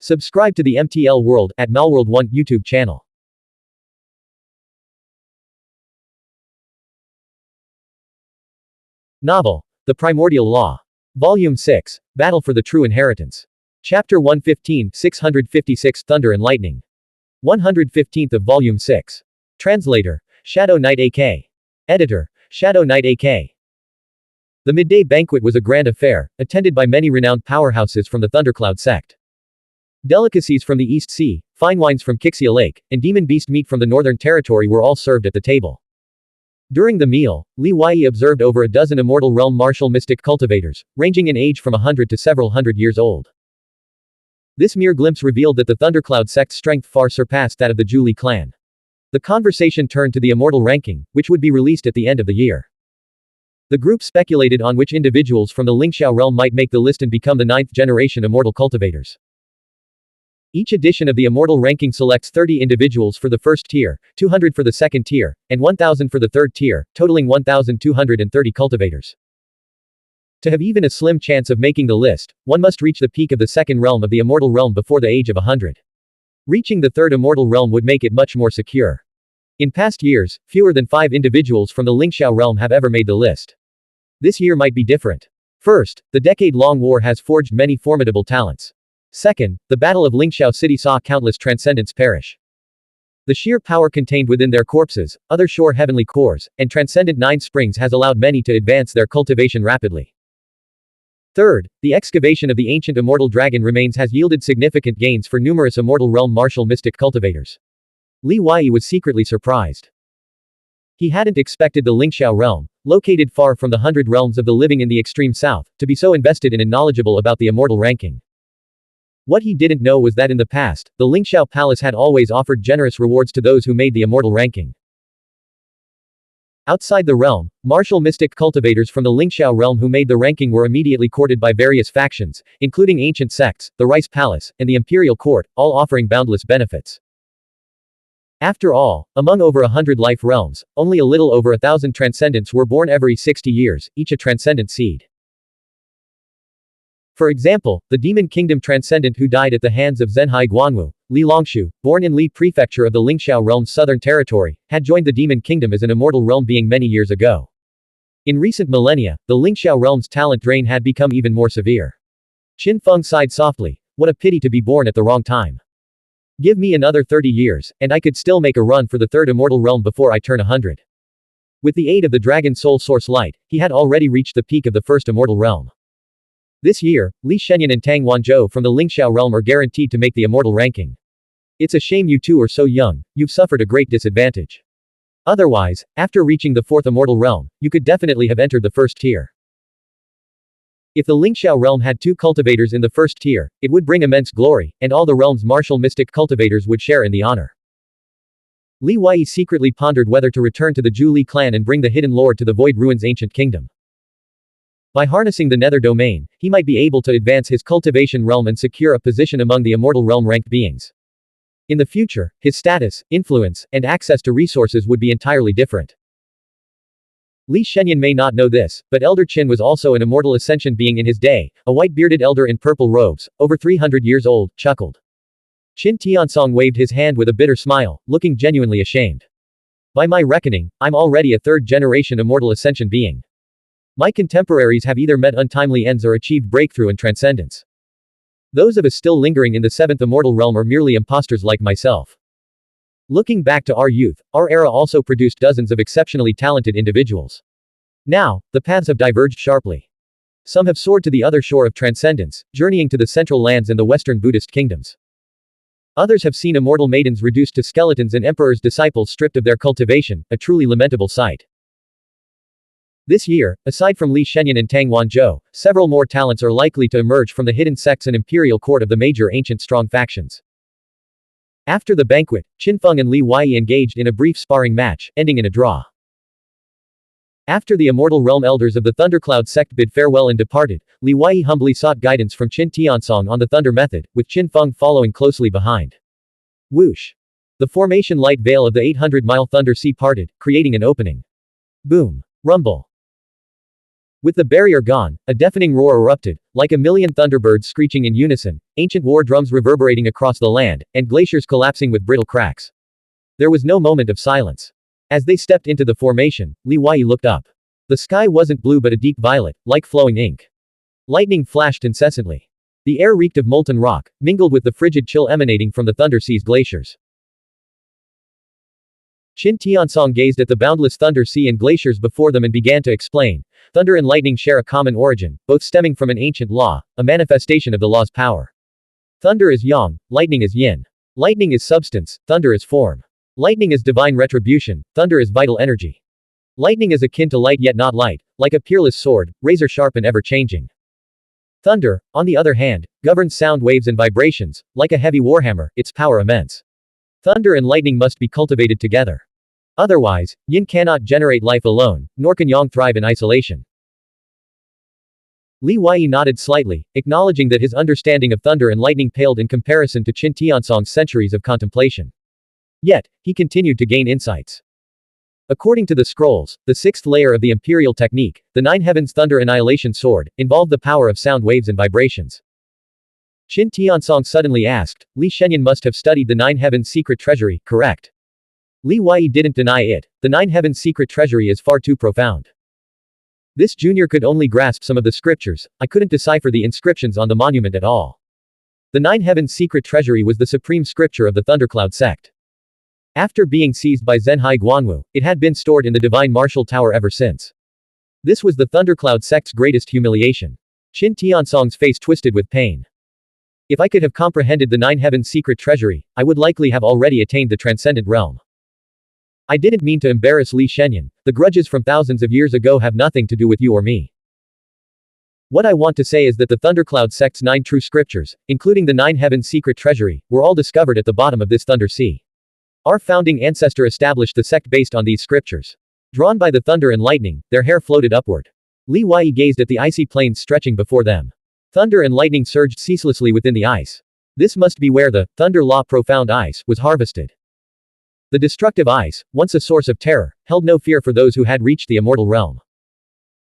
Subscribe to the MTL World at Malworld 1 YouTube channel. Novel, The Primordial Law. Volume 6, Battle for the True Inheritance. Chapter 115, 656 Thunder and Lightning. 115th of Volume 6. Translator, Shadow Knight AK. Editor, Shadow Knight AK. The midday banquet was a grand affair, attended by many renowned powerhouses from the Thundercloud sect. Delicacies from the East Sea, fine wines from Wuxia Lake, and demon beast meat from the Northern Territory were all served at the table. During the meal, Li Wei observed over a dozen Immortal Realm martial mystic cultivators, ranging in age from 100 to several hundred years old. This mere glimpse revealed that the Thundercloud sect's strength far surpassed that of the Zhu Li clan. The conversation turned to the Immortal ranking, which would be released at the end of the year. The group speculated on which individuals from the Lingxiao realm might make the list and become the 9th generation Immortal cultivators. Each edition of the Immortal ranking selects 30 individuals for the first tier, 200 for the second tier, and 1,000 for the third tier, totaling 1,230 cultivators. To have even a slim chance of making the list, one must reach the peak of the second realm of the Immortal realm before the age of 100. Reaching the third Immortal realm would make it much more secure. In past years, fewer than 5 individuals from the Lingxiao realm have ever made the list. This year might be different. First, the decade-long war has forged many formidable talents. Second, the Battle of Lingxiao City saw countless transcendents perish. The sheer power contained within their corpses, other shore heavenly cores, and transcendent 9 springs has allowed many to advance their cultivation rapidly. Third, the excavation of the ancient immortal dragon remains has yielded significant gains for numerous Immortal Realm martial mystic cultivators. Li Wei was secretly surprised. He hadn't expected the Lingxiao realm, located far from the 100 realms of the living in the extreme south, to be so invested in and knowledgeable about the Immortal ranking. What he didn't know was that in the past, the Lingxiao Palace had always offered generous rewards to those who made the Immortal ranking. Outside the realm, martial mystic cultivators from the Lingxiao realm who made the ranking were immediately courted by various factions, including ancient sects, the Rice Palace, and the Imperial Court, all offering boundless benefits. After all, among over 100 life realms, only a little over 1,000 transcendents were born every 60 years, each a transcendent seed. For example, the Demon Kingdom Transcendent who died at the hands of Zhenhai Guanwu, Li Longshu, born in Li Prefecture of the Lingxiao Realm's southern territory, had joined the Demon Kingdom as an Immortal Realm being many years ago. In recent millennia, the Lingxiao Realm's talent drain had become even more severe. Qin Feng sighed softly, what a pity to be born at the wrong time. Give me another 30 years, and I could still make a run for the third Immortal Realm before I turn 100. With the aid of the Dragon Soul Source Light, he had already reached the peak of the first Immortal Realm. This year, Li Shenyan and Tang Wanzhou from the Lingxiao realm are guaranteed to make the Immortal ranking. It's a shame you two are so young, you've suffered a great disadvantage. Otherwise, after reaching the 4th Immortal realm, you could definitely have entered the first tier. If the Lingxiao realm had 2 cultivators in the first tier, it would bring immense glory, and all the realm's martial mystic cultivators would share in the honor. Li Wei secretly pondered whether to return to the Zhu Li clan and bring the hidden lore to the Void Ruins ancient kingdom. By harnessing the Nether domain, he might be able to advance his cultivation realm and secure a position among the Immortal Realm ranked beings. In the future, his status, influence, and access to resources would be entirely different. Li Shenyan may not know this, but Elder Qin was also an Immortal Ascension being in his day, a white-bearded elder in purple robes, over 300 years old, chuckled. Qin Tiansong waved his hand with a bitter smile, looking genuinely ashamed. By my reckoning, I'm already a 3rd-generation Immortal Ascension being. My contemporaries have either met untimely ends or achieved breakthrough and transcendence. Those of us still lingering in the 7th Immortal Realm are merely imposters like myself. Looking back to our youth, our era also produced dozens of exceptionally talented individuals. Now, the paths have diverged sharply. Some have soared to the other shore of transcendence, journeying to the central lands and the Western Buddhist kingdoms. Others have seen immortal maidens reduced to skeletons and emperors' disciples stripped of their cultivation, a truly lamentable sight. This year, aside from Li Shenyan and Tang Wanzhou, several more talents are likely to emerge from the hidden sects and imperial court of the major ancient strong factions. After the banquet, Qin Feng and Li Wei engaged in a brief sparring match, ending in a draw. After the Immortal Realm elders of the Thundercloud sect bid farewell and departed, Li Wei humbly sought guidance from Qin Tiansong on the Thunder method, with Qin Feng following closely behind. Whoosh! The formation light veil of the 800-mile Thunder Sea parted, creating an opening. Boom! Rumble! With the barrier gone, a deafening roar erupted, like a million thunderbirds screeching in unison, ancient war drums reverberating across the land, and glaciers collapsing with brittle cracks. There was no moment of silence. As they stepped into the formation, Li Wai looked up. The sky wasn't blue but a deep violet, like flowing ink. Lightning flashed incessantly. The air reeked of molten rock, mingled with the frigid chill emanating from the Thunder Sea's glaciers. Qin Tiansong gazed at the boundless Thunder Sea and glaciers before them and began to explain. Thunder and lightning share a common origin, both stemming from an ancient law, a manifestation of the law's power. Thunder is yang, lightning is yin. Lightning is substance, thunder is form. Lightning is divine retribution, thunder is vital energy. Lightning is akin to light yet not light, like a peerless sword, razor sharp and ever-changing. Thunder, on the other hand, governs sound waves and vibrations, like a heavy warhammer, its power immense. Thunder and lightning must be cultivated together. Otherwise, yin cannot generate life alone, nor can yang thrive in isolation. Li Wai nodded slightly, acknowledging that his understanding of thunder and lightning paled in comparison to Qin Tiansong's centuries of contemplation. Yet, he continued to gain insights. According to the scrolls, the sixth layer of the imperial technique, the Nine Heavens Thunder Annihilation Sword, involved the power of sound waves and vibrations. Qin Tiansong suddenly asked, Li Shenyan must have studied the Nine Heavens secret treasury, correct? Li Wai didn't deny it. The Nine Heavens secret treasury is far too profound. This junior could only grasp some of the scriptures, I couldn't decipher the inscriptions on the monument at all. The Nine Heavens secret treasury was the supreme scripture of the Thundercloud sect. After being seized by Zhenhai Guanwu, it had been stored in the Divine Martial Tower ever since. This was the Thundercloud sect's greatest humiliation. Qin Tiansong's face twisted with pain. If I could have comprehended the Nine Heavens secret treasury, I would likely have already attained the transcendent realm. I didn't mean to embarrass Li Shenyan, the grudges from thousands of years ago have nothing to do with you or me. What I want to say is that the Thundercloud sect's 9 true scriptures, including the Nine Heavens secret treasury, were all discovered at the bottom of this Thunder Sea. Our founding ancestor established the sect based on these scriptures. Drawn by the thunder and lightning, their hair floated upward. Li Wai gazed at the icy plains stretching before them. Thunder and lightning surged ceaselessly within the ice. This must be where the thunder law profound ice was harvested. The destructive ice, once a source of terror, held no fear for those who had reached the immortal realm.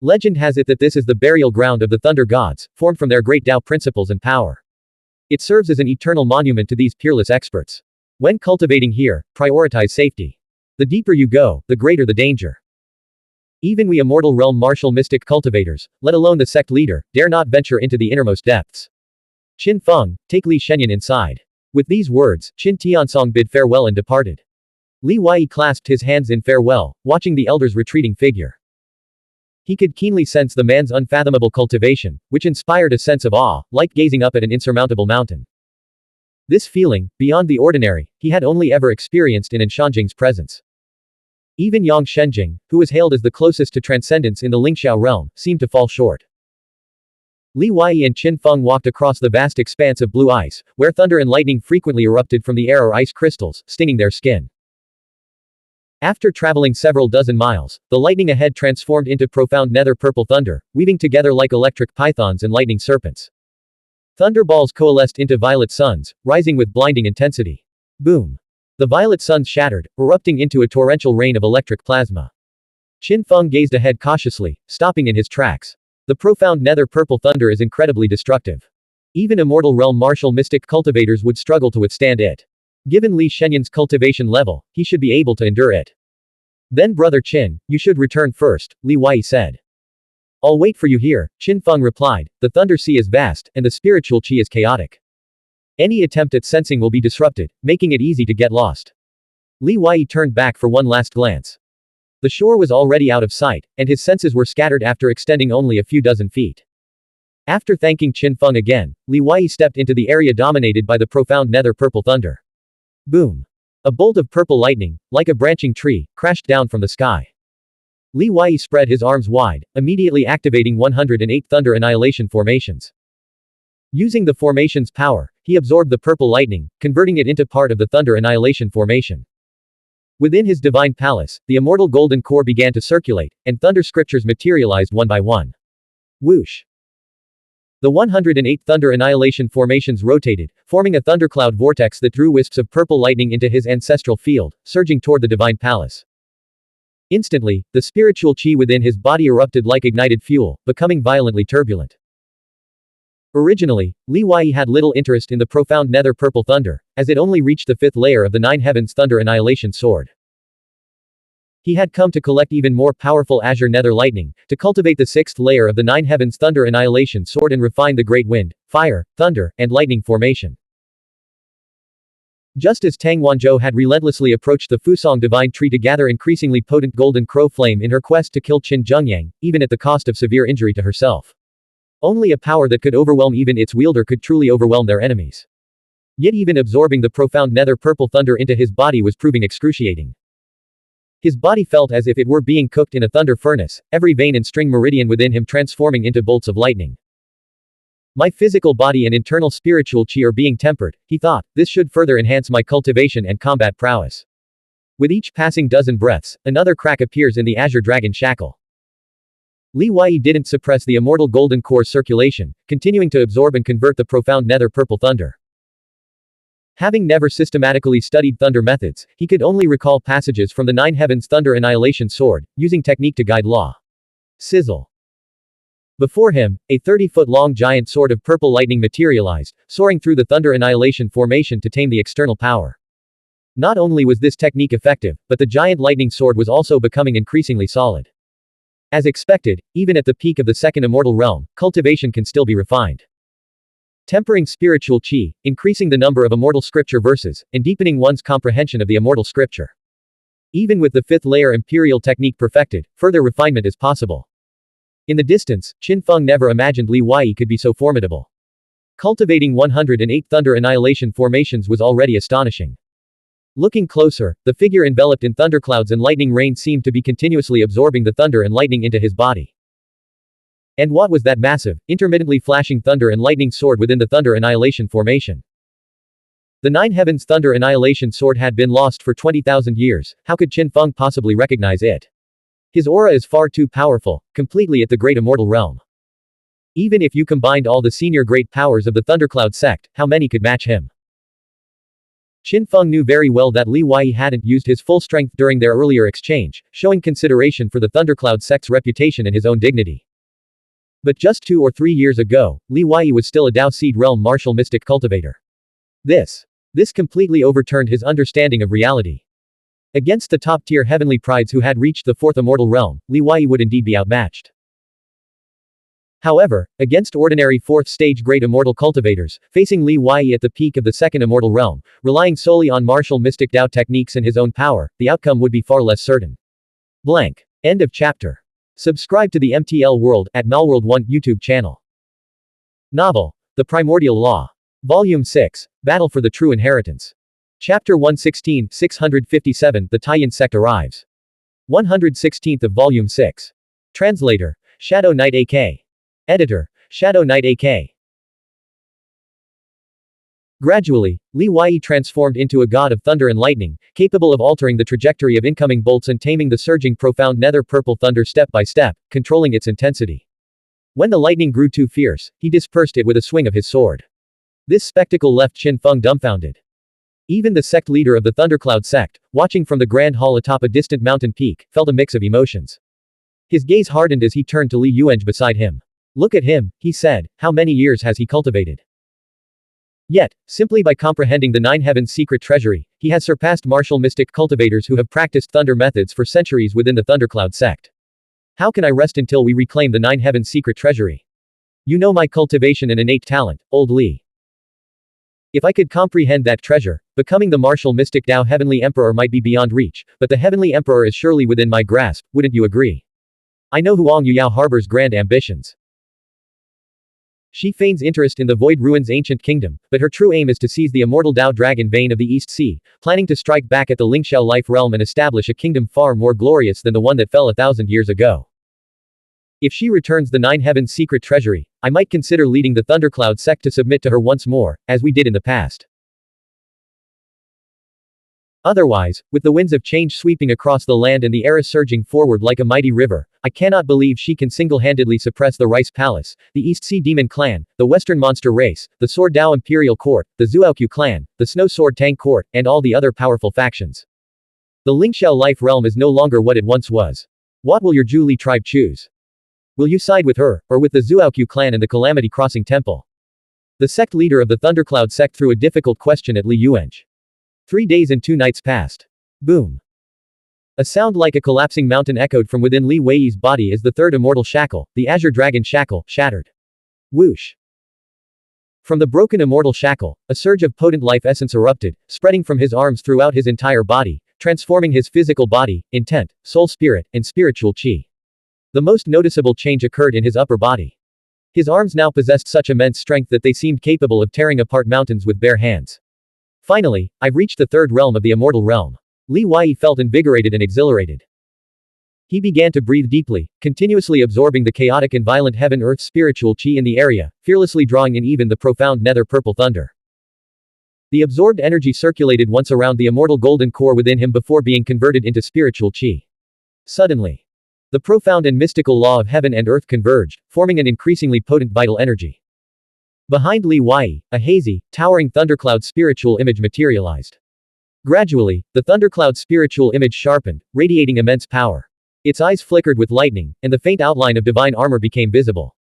Legend has it that this is the burial ground of the thunder gods, formed from their great Tao principles and power. It serves as an eternal monument to these peerless experts. When cultivating here, prioritize safety. The deeper you go, the greater the danger. Even we immortal realm martial mystic cultivators, let alone the sect leader, dare not venture into the innermost depths. Qin Feng, take Li Shenyan inside. With these words, Qin Tiansong bid farewell and departed. Li Wai clasped his hands in farewell, watching the elder's retreating figure. He could keenly sense the man's unfathomable cultivation, which inspired a sense of awe, like gazing up at an insurmountable mountain. This feeling, beyond the ordinary, he had only ever experienced in Anshanjing's presence. Even Yang Shenjing, who was hailed as the closest to transcendence in the Lingxiao realm, seemed to fall short. Li Wai and Qin Feng walked across the vast expanse of blue ice, where thunder and lightning frequently erupted from the air or ice crystals, stinging their skin. After traveling several dozen miles, the lightning ahead transformed into profound nether purple thunder, weaving together like electric pythons and lightning serpents. Thunderballs coalesced into violet suns, rising with blinding intensity. Boom! The violet suns shattered, erupting into a torrential rain of electric plasma. Qin Feng gazed ahead cautiously, stopping in his tracks. The profound nether purple thunder is incredibly destructive. Even immortal realm martial mystic cultivators would struggle to withstand it. Given Li Shenyan's cultivation level, he should be able to endure it. Then Brother Qin, you should return first, Li Wai said. I'll wait for you here, Qin Feng replied, the Thunder Sea is vast, and the spiritual qi is chaotic. Any attempt at sensing will be disrupted, making it easy to get lost. Li Wai turned back for one last glance. The shore was already out of sight, and his senses were scattered after extending only a few dozen feet. After thanking Qin Feng again, Li Wai stepped into the area dominated by the profound nether purple thunder. Boom! A bolt of purple lightning, like a branching tree, crashed down from the sky. Li Wai spread his arms wide, immediately activating 108 thunder annihilation formations. Using the formation's power, he absorbed the purple lightning, converting it into part of the thunder annihilation formation. Within his divine palace, the immortal golden core began to circulate, and thunder scriptures materialized one by one. Whoosh! The 108 thunder annihilation formations rotated, forming a thundercloud vortex that drew wisps of purple lightning into his ancestral field, surging toward the divine palace. Instantly, the spiritual qi within his body erupted like ignited fuel, becoming violently turbulent. Originally, Li Wei had little interest in the profound nether purple thunder, as it only reached the fifth layer of the Nine Heavens Thunder Annihilation Sword. He had come to collect even more powerful azure nether lightning, to cultivate the sixth layer of the Nine Heavens Thunder Annihilation Sword and refine the great wind, fire, thunder, and lightning formation. Just as Tang Wanzhou had relentlessly approached the Fusong divine tree to gather increasingly potent golden crow flame in her quest to kill Qin Zhengyang, even at the cost of severe injury to herself. Only a power that could overwhelm even its wielder could truly overwhelm their enemies. Yet even absorbing the profound nether purple thunder into his body was proving excruciating. His body felt as if it were being cooked in a thunder furnace, every vein and string meridian within him transforming into bolts of lightning. My physical body and internal spiritual qi are being tempered, he thought. This should further enhance my cultivation and combat prowess. With each passing dozen breaths, another crack appears in the azure dragon shackle. Li Wei didn't suppress the immortal golden core circulation, continuing to absorb and convert the profound nether purple thunder. Having never systematically studied thunder methods, he could only recall passages from the Nine Heavens Thunder Annihilation Sword, using technique to guide law. Sizzle. Before him, a 30-foot-long giant sword of purple lightning materialized, soaring through the Thunder Annihilation formation to tame the external power. Not only was this technique effective, but the giant lightning sword was also becoming increasingly solid. As expected, even at the peak of the second immortal realm, cultivation can still be refined. Tempering spiritual qi, increasing the number of immortal scripture verses, and deepening one's comprehension of the immortal scripture. Even with the fifth layer imperial technique perfected, further refinement is possible. In the distance, Qin Feng never imagined Li Wei could be so formidable. Cultivating 108 thunder annihilation formations was already astonishing. Looking closer, the figure enveloped in thunderclouds and lightning rain seemed to be continuously absorbing the thunder and lightning into his body. And what was that massive, intermittently flashing thunder and lightning sword within the Thunder Annihilation formation? The Nine Heavens Thunder Annihilation Sword had been lost for 20,000 years, how could Qin Feng possibly recognize it? His aura is far too powerful, completely at the great immortal realm. Even if you combined all the senior great powers of the Thundercloud sect, how many could match him? Qin Feng knew very well that Li Wei hadn't used his full strength during their earlier exchange, showing consideration for the Thundercloud sect's reputation and his own dignity. But just 2 or 3 years ago, Li Wei was still a Dao Seed Realm martial mystic cultivator. This completely overturned his understanding of reality. Against the top-tier heavenly prides who had reached the fourth immortal realm, Li Wei would indeed be outmatched. However, against ordinary fourth-stage great immortal cultivators, facing Li Wei at the peak of the second immortal realm, relying solely on martial mystic Dao techniques and his own power, the outcome would be far less certain. Blank. End of chapter. Subscribe to the MTL World at Malworld 1 YouTube channel. Novel. The Primordial Law. Volume 6. Battle for the True Inheritance. Chapter 116, 657, The Taiyan Sect Arrives. 116th of Volume 6. Translator. Shadow Knight AK. Editor. Shadow Knight AK. Gradually, Li Wei transformed into a god of thunder and lightning, capable of altering the trajectory of incoming bolts and taming the surging profound nether purple thunder step by step, controlling its intensity. When the lightning grew too fierce, he dispersed it with a swing of his sword. This spectacle left Qin Feng dumbfounded. Even the sect leader of the Thundercloud sect, watching from the grand hall atop a distant mountain peak, felt a mix of emotions. His gaze hardened as he turned to Li Yuange beside him. Look at him, he said, how many years has he cultivated? Yet, simply by comprehending the Nine Heavens secret treasury, he has surpassed martial mystic cultivators who have practiced thunder methods for centuries within the Thundercloud sect. How can I rest until we reclaim the Nine Heavens secret treasury? You know my cultivation and innate talent, old Li. If I could comprehend that treasure, becoming the martial mystic Dao Heavenly Emperor might be beyond reach, but the Heavenly Emperor is surely within my grasp, wouldn't you agree? I know Huang Yuyao harbors grand ambitions. She feigns interest in the Void Ruins ancient kingdom, but her true aim is to seize the immortal Dao dragon vein of the East Sea, planning to strike back at the Lingxiao life realm and establish a kingdom far more glorious than the one that fell 1,000 years ago. If she returns the Nine Heavens secret treasury, I might consider leading the Thundercloud sect to submit to her once more, as we did in the past. Otherwise, with the winds of change sweeping across the land and the era surging forward like a mighty river, I cannot believe she can single-handedly suppress the Rice Palace, the East Sea Demon Clan, the Western Monster Race, the Sword Dao Imperial Court, the Zuoqiu Clan, the Snow Sword Tang Court, and all the other powerful factions. The Lingxiao life realm is no longer what it once was. What will your Zhu Li tribe choose? Will you side with her, or with the Zhuoqiu clan and the Calamity Crossing Temple? The sect leader of the Thundercloud sect threw a difficult question at Li Yuange. 3 days and 2 nights passed. Boom. A sound like a collapsing mountain echoed from within Li Weiyi's body as the third immortal shackle, the Azure Dragon Shackle, shattered. Whoosh. From the broken immortal shackle, a surge of potent life essence erupted, spreading from his arms throughout his entire body, transforming his physical body, intent, soul spirit, and spiritual qi. The most noticeable change occurred in his upper body. His arms now possessed such immense strength that they seemed capable of tearing apart mountains with bare hands. Finally, I've reached the third realm of the immortal realm. Li Weiyi felt invigorated and exhilarated. He began to breathe deeply, continuously absorbing the chaotic and violent heaven-earth spiritual qi in the area, fearlessly drawing in even the profound nether purple thunder. The absorbed energy circulated once around the immortal golden core within him before being converted into spiritual qi. Suddenly, the profound and mystical law of heaven and earth converged, forming an increasingly potent vital energy. Behind Li Weiyi, a hazy, towering thundercloud spiritual image materialized. Gradually, the thundercloud spiritual image sharpened, radiating immense power. Its eyes flickered with lightning, and the faint outline of divine armor became visible.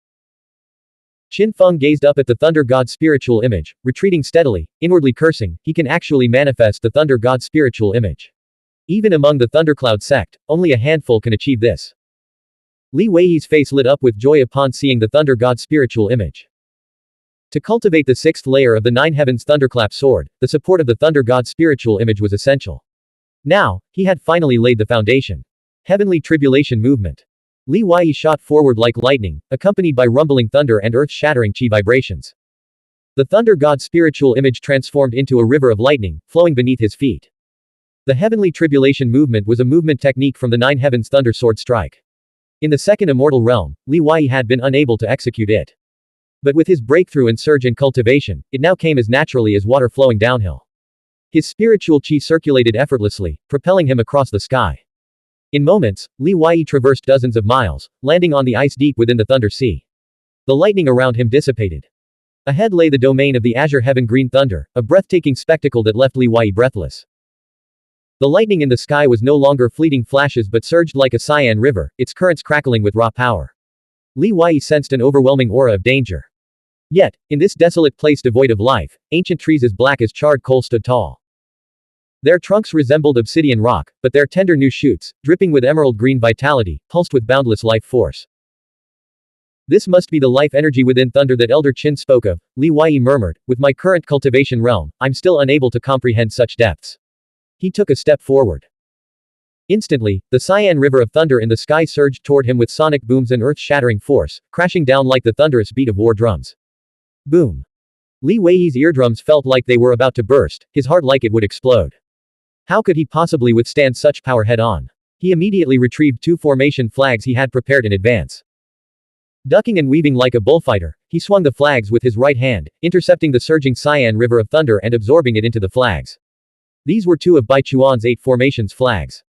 Qin Feng gazed up at the thunder god spiritual image, retreating steadily, inwardly cursing, he can actually manifest the thunder god spiritual image. Even among the thundercloud sect, only a handful can achieve this. Li Weiyi's face lit up with joy upon seeing the thunder god spiritual image. To cultivate the 6th layer of the 9 heavens thunderclap sword, the support of the thunder god spiritual image was essential. Now, he had finally laid the foundation. Heavenly tribulation movement. Li Weiyi shot forward like lightning, accompanied by rumbling thunder and earth-shattering qi vibrations. The thunder god spiritual image transformed into a river of lightning, flowing beneath his feet. The heavenly tribulation movement was a movement technique from the 9 heavens thunder sword strike. In the second immortal realm, Li Weiyi had been unable to execute it. But with his breakthrough and surge in cultivation, it now came as naturally as water flowing downhill. His spiritual qi circulated effortlessly, propelling him across the sky. In moments, Li Weiyi traversed dozens of miles, landing on the ice deep within the Thunder Sea. The lightning around him dissipated. Ahead lay the domain of the azure heaven green thunder, a breathtaking spectacle that left Li Weiyi breathless. The lightning in the sky was no longer fleeting flashes but surged like a cyan river, its currents crackling with raw power. Li Weiyi sensed an overwhelming aura of danger. Yet, in this desolate place devoid of life, ancient trees as black as charred coal stood tall. Their trunks resembled obsidian rock, but their tender new shoots, dripping with emerald green vitality, pulsed with boundless life force. This must be the life energy within thunder that Elder Qin spoke of, Li Weiyi murmured, with my current cultivation realm, I'm still unable to comprehend such depths. He took a step forward. Instantly, the cyan river of thunder in the sky surged toward him with sonic booms and earth-shattering force, crashing down like the thunderous beat of war drums. Boom. Li Weiyi's eardrums felt like they were about to burst, his heart like it would explode. How could he possibly withstand such power head-on? He immediately retrieved 2 formation flags he had prepared in advance. Ducking and weaving like a bullfighter, he swung the flags with his right hand, intercepting the surging cyan river of thunder and absorbing it into the flags. These were 2 of Bai Chuan's 8 formations flags.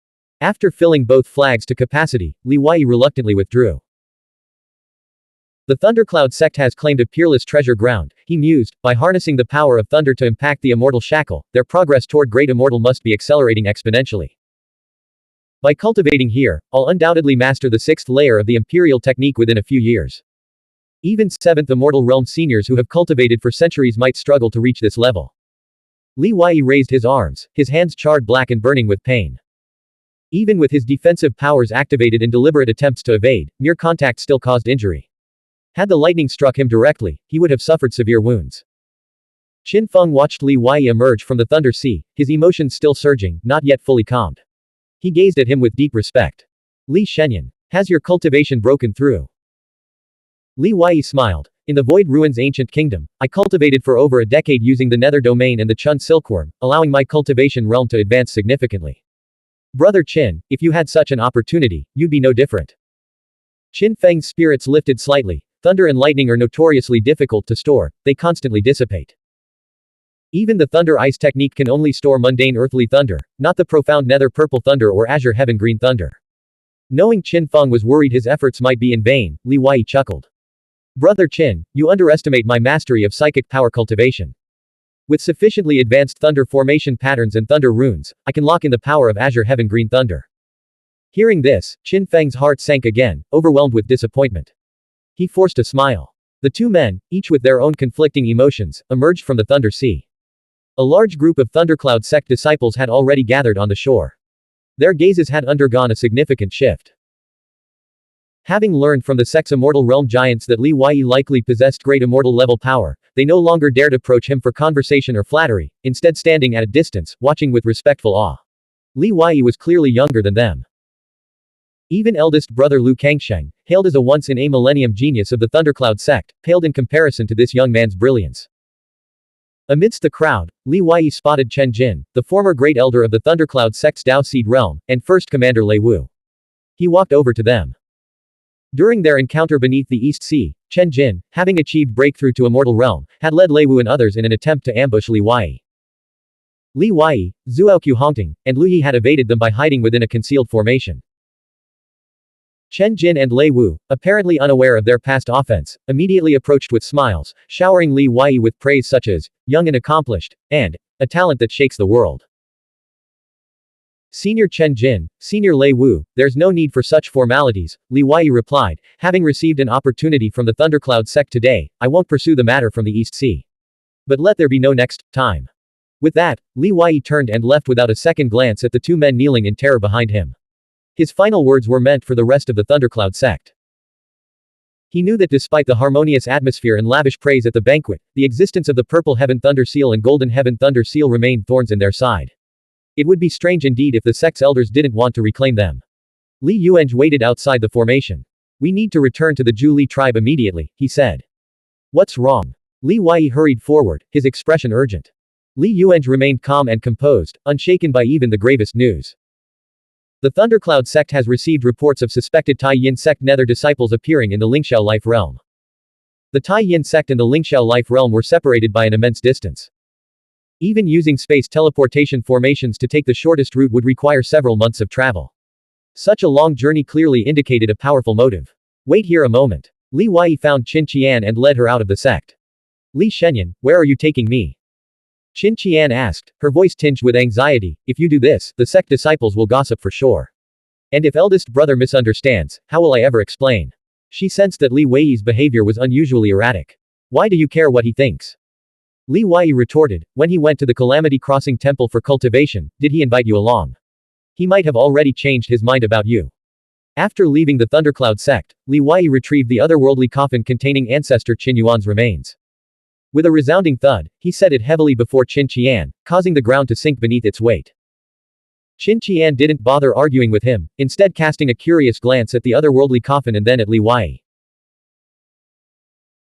After filling both flags to capacity, Li Weiyi reluctantly withdrew. The Thundercloud sect has claimed a peerless treasure ground, he mused, by harnessing the power of thunder to impact the immortal shackle, their progress toward great immortal must be accelerating exponentially. By cultivating here, I'll undoubtedly master the 6th layer of the imperial technique within a few years. Even 7th immortal realm seniors who have cultivated for centuries might struggle to reach this level. Li Weiyi raised his arms, his hands charred black and burning with pain. Even with his defensive powers activated in deliberate attempts to evade, mere contact still caused injury. Had the lightning struck him directly, he would have suffered severe wounds. Qin Feng watched Li Weiyi emerge from the Thunder Sea, his emotions still surging, not yet fully calmed. He gazed at him with deep respect. Li Shenyan. Has your cultivation broken through? Li Weiyi smiled. In the Void Ruins ancient kingdom, I cultivated for over a decade using the Nether domain and the Chun silkworm, allowing my cultivation realm to advance significantly. Brother Qin, if you had such an opportunity, you'd be no different. Qin Feng's spirits lifted slightly. Thunder and lightning are notoriously difficult to store, they constantly dissipate. Even the thunder ice technique can only store mundane earthly thunder, not the profound nether purple thunder or azure heaven green thunder. Knowing Qin Feng was worried his efforts might be in vain, Li Weiyi chuckled. Brother Qin, you underestimate my mastery of psychic power cultivation. With sufficiently advanced thunder formation patterns and thunder runes, I can lock in the power of Azure Heaven Green Thunder. Hearing this, Qin Feng's heart sank again, overwhelmed with disappointment. He forced a smile. The two men, each with their own conflicting emotions, emerged from the Thunder Sea. A large group of Thundercloud sect disciples had already gathered on the shore. Their gazes had undergone a significant shift. Having learned from the sect's immortal realm giants that Li Yi likely possessed great immortal level power, they no longer dared approach him for conversation or flattery, instead standing at a distance, watching with respectful awe. Li Yi was clearly younger than them. Even eldest brother Lu Kangsheng, hailed as a once-in-a-millennium genius of the Thundercloud sect, paled in comparison to this young man's brilliance. Amidst the crowd, Li Yi spotted Chen Jin, the former great elder of the Thundercloud sect's Dao Seed realm, and first commander Lei Wu. He walked over to them. During their encounter beneath the East Sea, Chen Jin, having achieved breakthrough to Immortal Realm, had led Lei Wu and others in an attempt to ambush Li Yi. Li Yi, Zuoqiu Hongting, and Lu Yi had evaded them by hiding within a concealed formation. Chen Jin and Lei Wu, apparently unaware of their past offense, immediately approached with smiles, showering Li Yi with praise such as, young and accomplished, and, a talent that shakes the world. Senior Chen Jin, Senior Lei Wu, there's no need for such formalities, Li Yi replied, having received an opportunity from the Thundercloud sect today, I won't pursue the matter from the East Sea. But let there be no next time. With that, Li Yi turned and left without a second glance at the two men kneeling in terror behind him. His final words were meant for the rest of the Thundercloud sect. He knew that despite the harmonious atmosphere and lavish praise at the banquet, the existence of the Purple Heaven Thunder Seal and Golden Heaven Thunder Seal remained thorns in their side. It would be strange indeed if the sect's elders didn't want to reclaim them. Li Yuange waited outside the formation. We need to return to the Zhu Li tribe immediately, he said. What's wrong? Li Yi hurried forward, his expression urgent. Li Yuange remained calm and composed, unshaken by even the gravest news. The Thundercloud sect has received reports of suspected Tai Yin sect Nether disciples appearing in the Lingxiao life realm. The Tai Yin sect and the Lingxiao life realm were separated by an immense distance. Even using space teleportation formations to take the shortest route would require several months of travel. Such a long journey clearly indicated a powerful motive. Wait here a moment. Li Yi found Qin Qian and led her out of the sect. Li Shenyan, where are you taking me? Qin Qian asked, her voice tinged with anxiety, if you do this, the sect disciples will gossip for sure. And if eldest brother misunderstands, how will I ever explain? She sensed that Li Wei's behavior was unusually erratic. Why do you care what he thinks? Li Wei retorted, when he went to the Calamity Crossing Temple for cultivation, did he invite you along? He might have already changed his mind about you. After leaving the Thundercloud sect, Li Wei retrieved the otherworldly coffin containing ancestor Xuanhuan's remains. With a resounding thud, he set it heavily before Qin Qian, causing the ground to sink beneath its weight. Qin Qian didn't bother arguing with him, instead casting a curious glance at the otherworldly coffin and then at Li Yi.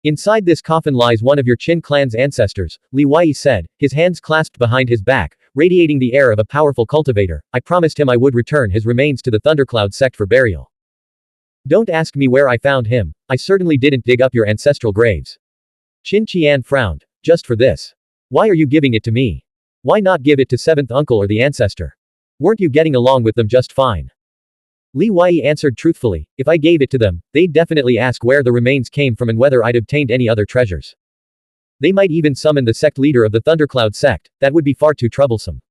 Inside this coffin lies one of your Qin clan's ancestors, Li Yi said, his hands clasped behind his back, radiating the air of a powerful cultivator. I promised him I would return his remains to the Thundercloud sect for burial. Don't ask me where I found him, I certainly didn't dig up your ancestral graves. Qin Qian frowned. Just for this. Why are you giving it to me? Why not give it to seventh uncle or the ancestor? Weren't you getting along with them just fine? Li Yi answered truthfully, if I gave it to them, they'd definitely ask where the remains came from and whether I'd obtained any other treasures. They might even summon the sect leader of the Thundercloud sect, that would be far too troublesome.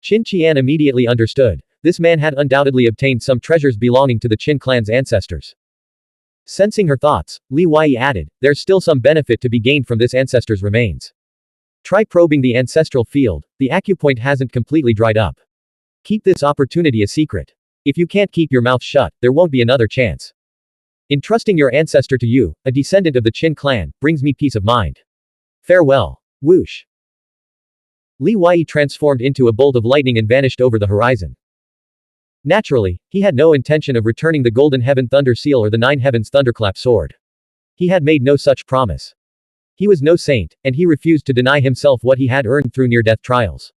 Qin Qian immediately understood. This man had undoubtedly obtained some treasures belonging to the Qin clan's ancestors. Sensing her thoughts, Li Yi added, there's still some benefit to be gained from this ancestor's remains. Try probing the ancestral field, the acupoint hasn't completely dried up. Keep this opportunity a secret. If you can't keep your mouth shut, there won't be another chance. Entrusting your ancestor to you, a descendant of the Qin clan, brings me peace of mind. Farewell. Whoosh. Li Yi transformed into a bolt of lightning and vanished over the horizon. Naturally, he had no intention of returning the Golden Heaven Thunder Seal or the Nine Heavens Thunderclap Sword. He had made no such promise. He was no saint, and he refused to deny himself what he had earned through near-death trials.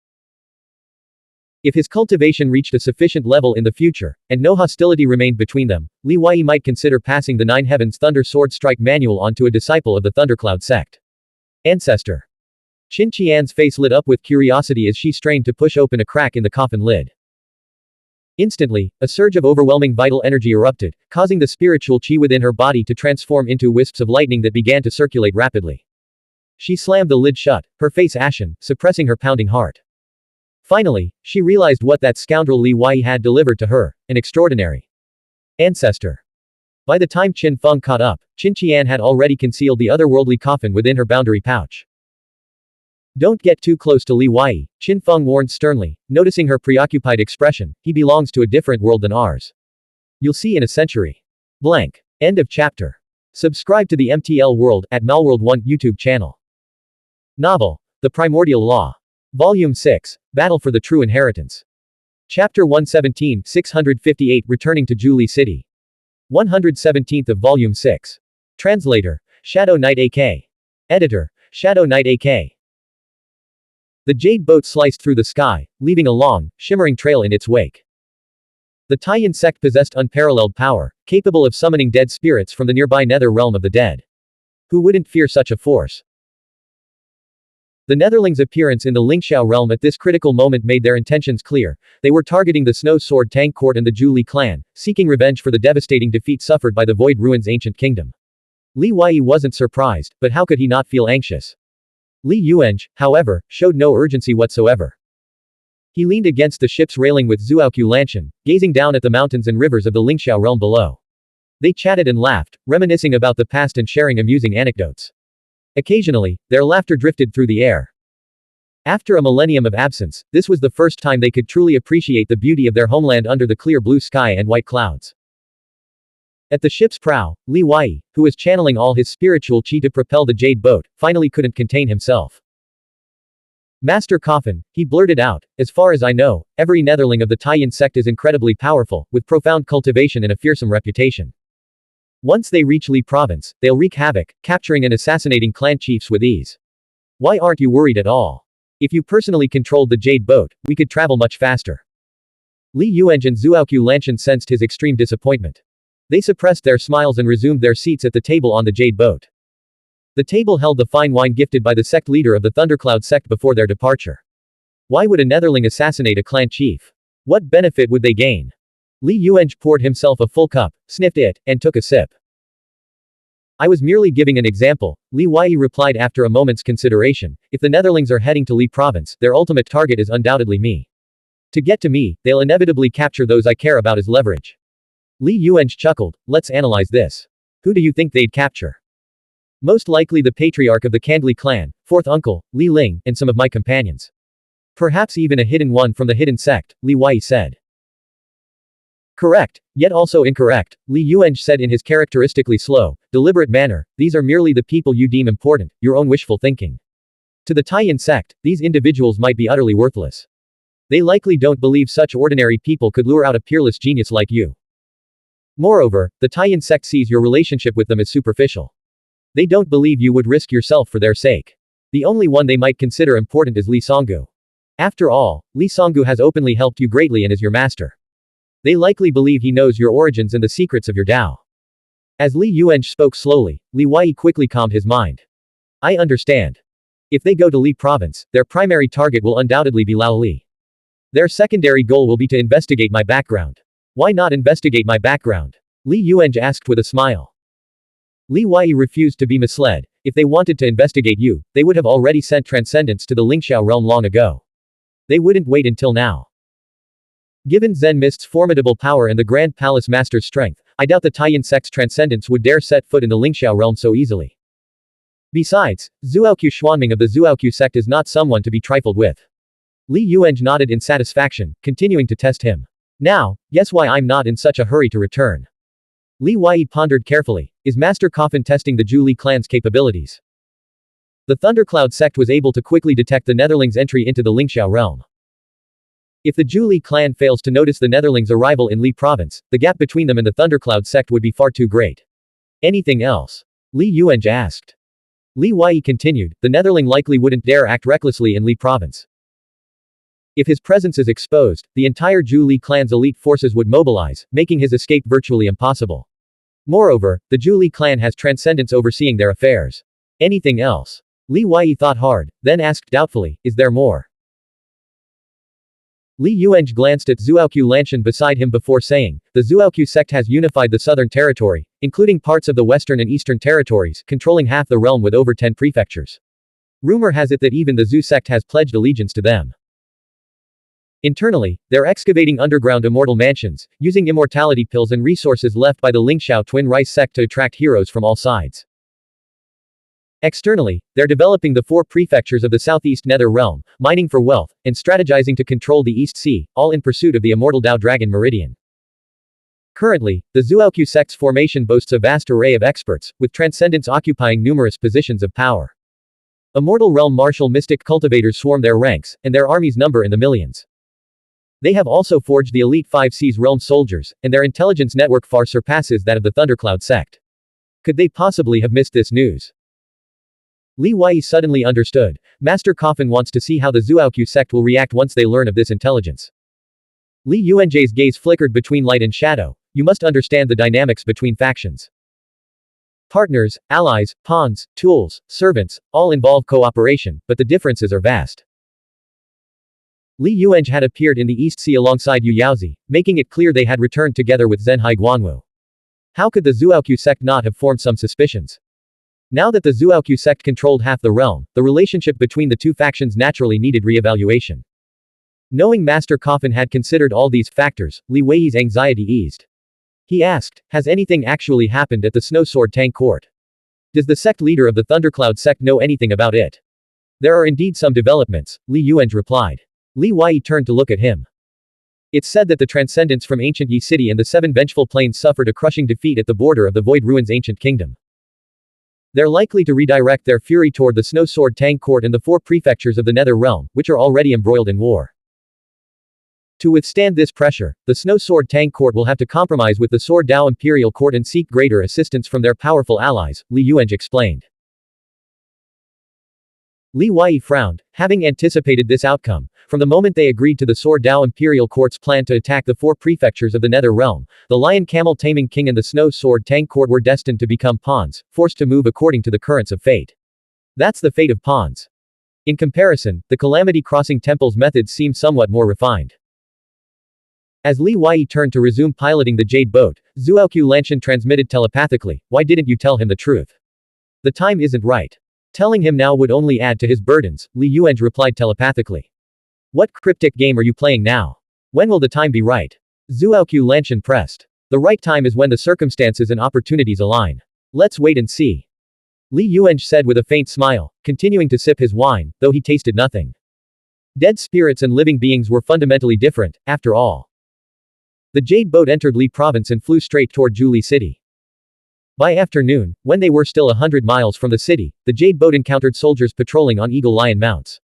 If his cultivation reached a sufficient level in the future, and no hostility remained between them, Li Yi might consider passing the Nine Heavens Thunder Sword Strike Manual on to a disciple of the Thundercloud sect. Ancestor. Qin Qian's face lit up with curiosity as she strained to push open a crack in the coffin lid. Instantly, a surge of overwhelming vital energy erupted, causing the spiritual qi within her body to transform into wisps of lightning that began to circulate rapidly. She slammed the lid shut, her face ashen, suppressing her pounding heart. Finally, she realized what that scoundrel Li Wei had delivered to her, an extraordinary ancestor. By the time Qin Feng caught up, Qin Qian had already concealed the otherworldly coffin within her boundary pouch. Don't get too close to Li Wei, Qin Feng warned sternly, noticing her preoccupied expression. He belongs to a different world than ours. You'll see in a century. Blank. End of chapter. Subscribe to the MTL World at Malworld 1 YouTube channel. Novel, The Primordial Law. Volume 6, Battle for the True Inheritance. Chapter 117, 658 Returning to Zhu Li City. 117th of Volume 6. Translator, Shadow Knight AK. Editor, Shadow Knight AK. The jade boat sliced through the sky, leaving a long, shimmering trail in its wake. The Taiyan sect possessed unparalleled power, capable of summoning dead spirits from the nearby nether realm of the dead. Who wouldn't fear such a force? The Netherlings' appearance in the Lingxiao realm at this critical moment made their intentions clear. They were targeting the Snow Sword Tang Court and the Zhu Li clan, seeking revenge for the devastating defeat suffered by the Void Ruins ancient kingdom. Li Wei wasn't surprised, but how could he not feel anxious? Li Yuanzhi, however, showed no urgency whatsoever. He leaned against the ship's railing with Xuanhuan Lanshan, gazing down at the mountains and rivers of the Lingxiao realm below. They chatted and laughed, reminiscing about the past and sharing amusing anecdotes. Occasionally, their laughter drifted through the air. After a millennium of absence, this was the first time they could truly appreciate the beauty of their homeland under the clear blue sky and white clouds. At the ship's prow, Li Wei, who was channeling all his spiritual chi to propel the jade boat, finally couldn't contain himself. Master Coffin, he blurted out, as far as I know, every Netherling of the Taiyan sect is incredibly powerful, with profound cultivation and a fearsome reputation. Once they reach Li province, they'll wreak havoc, capturing and assassinating clan chiefs with ease. Why aren't you worried at all? If you personally controlled the jade boat, we could travel much faster. Li Yuanzhi and Xuanhuan Lanshan sensed his extreme disappointment. They suppressed their smiles and resumed their seats at the table on the jade boat. The table held the fine wine gifted by the sect leader of the Thundercloud sect before their departure. Why would a Netherling assassinate a clan chief? What benefit would they gain? Li Yuanzhi poured himself a full cup, sniffed it, and took a sip. I was merely giving an example, Li Wei replied after a moment's consideration. If the Netherlings are heading to Li province, their ultimate target is undoubtedly me. To get to me, they'll inevitably capture those I care about as leverage. Li Yuanzhi chuckled. Let's analyze this. Who do you think they'd capture? Most likely the patriarch of the Kandli clan, fourth uncle, Li Ling, and some of my companions. Perhaps even a hidden one from the hidden sect, Li Wei said. Correct, yet also incorrect, Li Yuanzhi said in his characteristically slow, deliberate manner. These are merely the people you deem important, your own wishful thinking. To the Taiyan sect, these individuals might be utterly worthless. They likely don't believe such ordinary people could lure out a peerless genius like you. Moreover, the Taiyan sect sees your relationship with them as superficial. They don't believe you would risk yourself for their sake. The only one they might consider important is Li Songgu. After all, Li Songgu has openly helped you greatly and is your master. They likely believe he knows your origins and the secrets of your Tao. As Li Yuanzhi spoke slowly, Li Wei quickly calmed his mind. I understand. If they go to Li province, their primary target will undoubtedly be Lao Li. Their secondary goal will be to investigate my background. Why not investigate my background? Li Yuanzhi asked with a smile. Li Wei refused to be misled. If they wanted to investigate you, they would have already sent transcendents to the Lingxiao realm long ago. They wouldn't wait until now. Given Zen Mist's formidable power and the Grand Palace Master's strength, I doubt the Taiyan sect's transcendents would dare set foot in the Lingxiao realm so easily. Besides, Xuanhuan Xuanming of the Xuanhuan sect is not someone to be trifled with. Li Yuanzhi nodded in satisfaction, continuing to test him. Now, guess why I'm not in such a hurry to return. Li Wei pondered carefully. Is Master Coffin testing the Zhu Li clan's capabilities? The Thundercloud sect was able to quickly detect the Netherlings' entry into the Lingxiao realm. If the Zhu Li clan fails to notice the Netherlings' arrival in Li province, the gap between them and the Thundercloud sect would be far too great. Anything else? Li Yuanzhi asked. Li Wei continued, the Netherling likely wouldn't dare act recklessly in Li province. If his presence is exposed, the entire Zhu Li clan's elite forces would mobilize, making his escape virtually impossible. Moreover, the Zhu Li clan has transcendents overseeing their affairs. Anything else? Li Wei thought hard, then asked doubtfully, is there more? Li Yuanzhi glanced at Xuanhuan Lanshan beside him before saying, the Xuanhuan sect has unified the southern territory, including parts of the western and eastern territories, controlling half the realm with over 10 prefectures. Rumor has it that even the Zhu sect has pledged allegiance to them. Internally, they're excavating underground immortal mansions, using immortality pills and resources left by the Lingxiao twin rice sect to attract heroes from all sides. Externally, they're developing the 4 prefectures of the southeast Nether Realm, mining for wealth, and strategizing to control the East Sea, all in pursuit of the immortal Dao Dragon Meridian. Currently, the Xuanhuan sect's formation boasts a vast array of experts, with transcendents occupying numerous positions of power. Immortal Realm martial mystic cultivators swarm their ranks, and their armies number in the millions. They have also forged the elite 5 Seas realm soldiers, and their intelligence network far surpasses that of the Thundercloud sect. Could they possibly have missed this news? Li Wei suddenly understood. Master Coffin wants to see how the Xuanhuan sect will react once they learn of this intelligence. Li Yuanjie's gaze flickered between light and shadow. You must understand the dynamics between factions. Partners, allies, pawns, tools, servants, all involve cooperation, but the differences are vast. Li Yuanjie had appeared in the East Sea alongside Yu Yaozi, making it clear they had returned together with Zhenhai Guanwu. How could the Xuanhuan sect not have formed some suspicions? Now that the Xuanhuan sect controlled half the realm, the relationship between the two factions naturally needed re-evaluation. Knowing Master Coffin had considered all these factors, Li Wei's anxiety eased. He asked, has anything actually happened at the Snow Sword Tang court? Does the sect leader of the Thundercloud sect know anything about it? There are indeed some developments, Li Yuanjie replied. Li Wei turned to look at him. It's said that the transcendents from ancient Yi City and the 7 vengeful plains suffered a crushing defeat at the border of the Void Ruins ancient kingdom. They're likely to redirect their fury toward the Snow Sword Tang court and the 4 prefectures of the Nether Realm, which are already embroiled in war. To withstand this pressure, the Snow Sword Tang court will have to compromise with the Sword Dao Imperial court and seek greater assistance from their powerful allies, Li Yuanjie explained. Li Wei frowned, having anticipated this outcome. From the moment they agreed to the Sword Dao Imperial Court's plan to attack the 4 prefectures of the Nether Realm, the Lion Camel Taming King and the Snow Sword Tang Court were destined to become pawns, forced to move according to the currents of fate. That's the fate of pawns. In comparison, the Calamity Crossing Temple's methods seem somewhat more refined. As Li Wei turned to resume piloting the Jade Boat, Xuanhuan Lanshan transmitted telepathically, why didn't you tell him the truth? The time isn't right. Telling him now would only add to his burdens, Li Yuanjie replied telepathically. What cryptic game are you playing now? When will the time be right? Xuanhuan Lanshan pressed. The right time is when the circumstances and opportunities align. Let's wait and see. Li Yuanjie said with a faint smile, continuing to sip his wine, though he tasted nothing. Dead spirits and living beings were fundamentally different, after all. The Jade Boat entered Li Province and flew straight toward Zhu Li City. By afternoon, when they were still 100 miles from the city, the Jade Boat encountered soldiers patrolling on eagle lion mounts.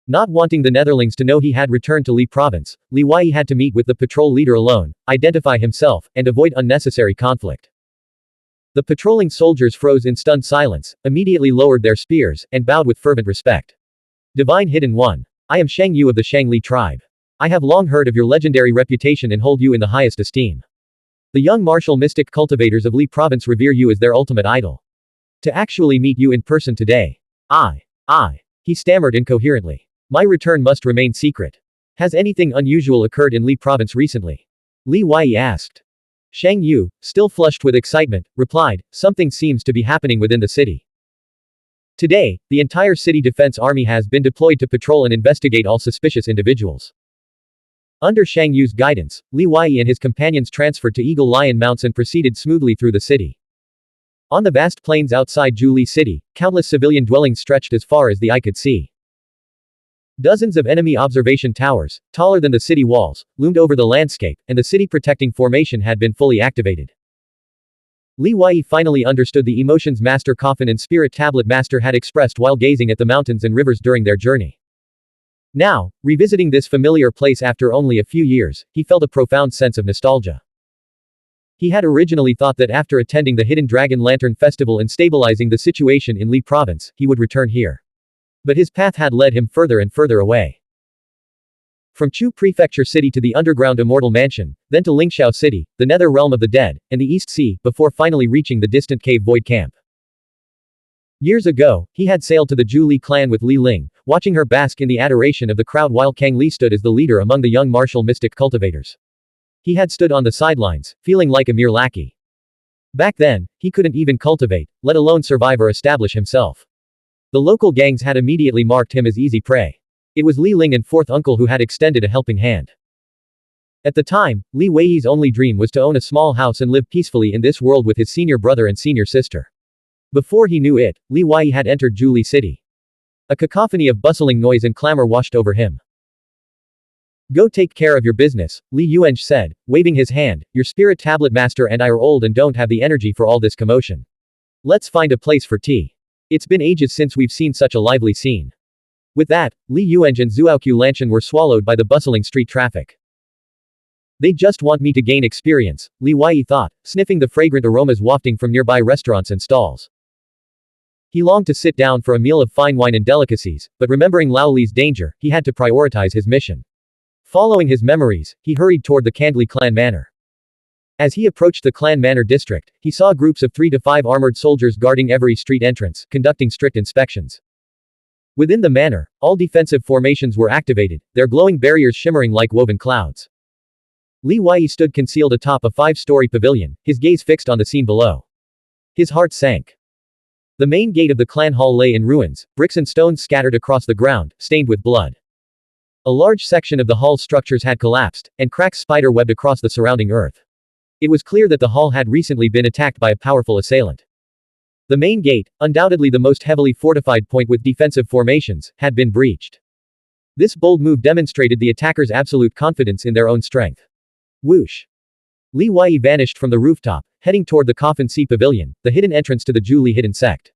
Not wanting the Netherlings to know he had returned to Li Province, Li Wei had to meet with the patrol leader alone, identify himself, and avoid unnecessary conflict. The patrolling soldiers froze in stunned silence, immediately lowered their spears, and bowed with fervent respect. Divine Hidden One. I am Shang Yu of the Shang Li tribe. I have long heard of your legendary reputation and hold you in the highest esteem. The young martial mystic cultivators of Li Province revere you as their ultimate idol. To actually meet you in person today. He stammered incoherently. My return must remain secret. Has anything unusual occurred in Li Province recently? Li Wei asked. Shang Yu, still flushed with excitement, replied, something seems to be happening within the city. Today, the entire city defense army has been deployed to patrol and investigate all suspicious individuals. Under Shang Yu's guidance, Li Wei and his companions transferred to Eagle Lion mounts and proceeded smoothly through the city. On the vast plains outside Zhu Li City, countless civilian dwellings stretched as far as the eye could see. Dozens of enemy observation towers, taller than the city walls, loomed over the landscape, and the city protecting formation had been fully activated. Li Wei finally understood the emotions Master Coffin and Spirit Tablet Master had expressed while gazing at the mountains and rivers during their journey. Now, revisiting this familiar place after only a few years, he felt a profound sense of nostalgia. He had originally thought that after attending the Hidden Dragon Lantern Festival and stabilizing the situation in Li Province, he would return here. But his path had led him further and further away. From Chu Prefecture City to the underground Immortal Mansion, then to Lingxiao City, the Nether Realm of the Dead, and the East Sea, before finally reaching the distant Cave Void Camp. Years ago, he had sailed to the Zhu Li clan with Li Ling, watching her bask in the adoration of the crowd while Kang Li stood as the leader among the young martial mystic cultivators. He had stood on the sidelines, feeling like a mere lackey. Back then, he couldn't even cultivate, let alone survive or establish himself. The local gangs had immediately marked him as easy prey. It was Li Ling and fourth uncle who had extended a helping hand. At the time, Li Weiyi's only dream was to own a small house and live peacefully in this world with his senior brother and senior sister. Before he knew it, Li Weiyi had entered Zhuli City. A cacophony of bustling noise and clamor washed over him. Go take care of your business, Li Yuanzhi said, waving his hand. Your spirit tablet master and I are old and don't have the energy for all this commotion. Let's find a place for tea. It's been ages since we've seen such a lively scene. With that, Li Yuanzhi and Zhuoqiu Lanshan were swallowed by the bustling street traffic. They just want me to gain experience, Li Weiyi thought, sniffing the fragrant aromas wafting from nearby restaurants and stalls. He longed to sit down for a meal of fine wine and delicacies, but remembering Lao Li's danger, he had to prioritize his mission. Following his memories, he hurried toward the Kandli clan manor. As he approached the clan manor district, he saw groups of 3 to 5 armored soldiers guarding every street entrance, conducting strict inspections. Within the manor, all defensive formations were activated, their glowing barriers shimmering like woven clouds. Li Weiyi stood concealed atop a 5-story pavilion, his gaze fixed on the scene below. His heart sank. The main gate of the clan hall lay in ruins, bricks and stones scattered across the ground, stained with blood. A large section of the hall's structures had collapsed, and cracks spider-webbed across the surrounding earth. It was clear that the hall had recently been attacked by a powerful assailant. The main gate, undoubtedly the most heavily fortified point with defensive formations, had been breached. This bold move demonstrated the attackers' absolute confidence in their own strength. Whoosh! Li Weiyi vanished from the rooftop, heading toward the Coffin Sea Pavilion, the hidden entrance to the Zhuli hidden sect.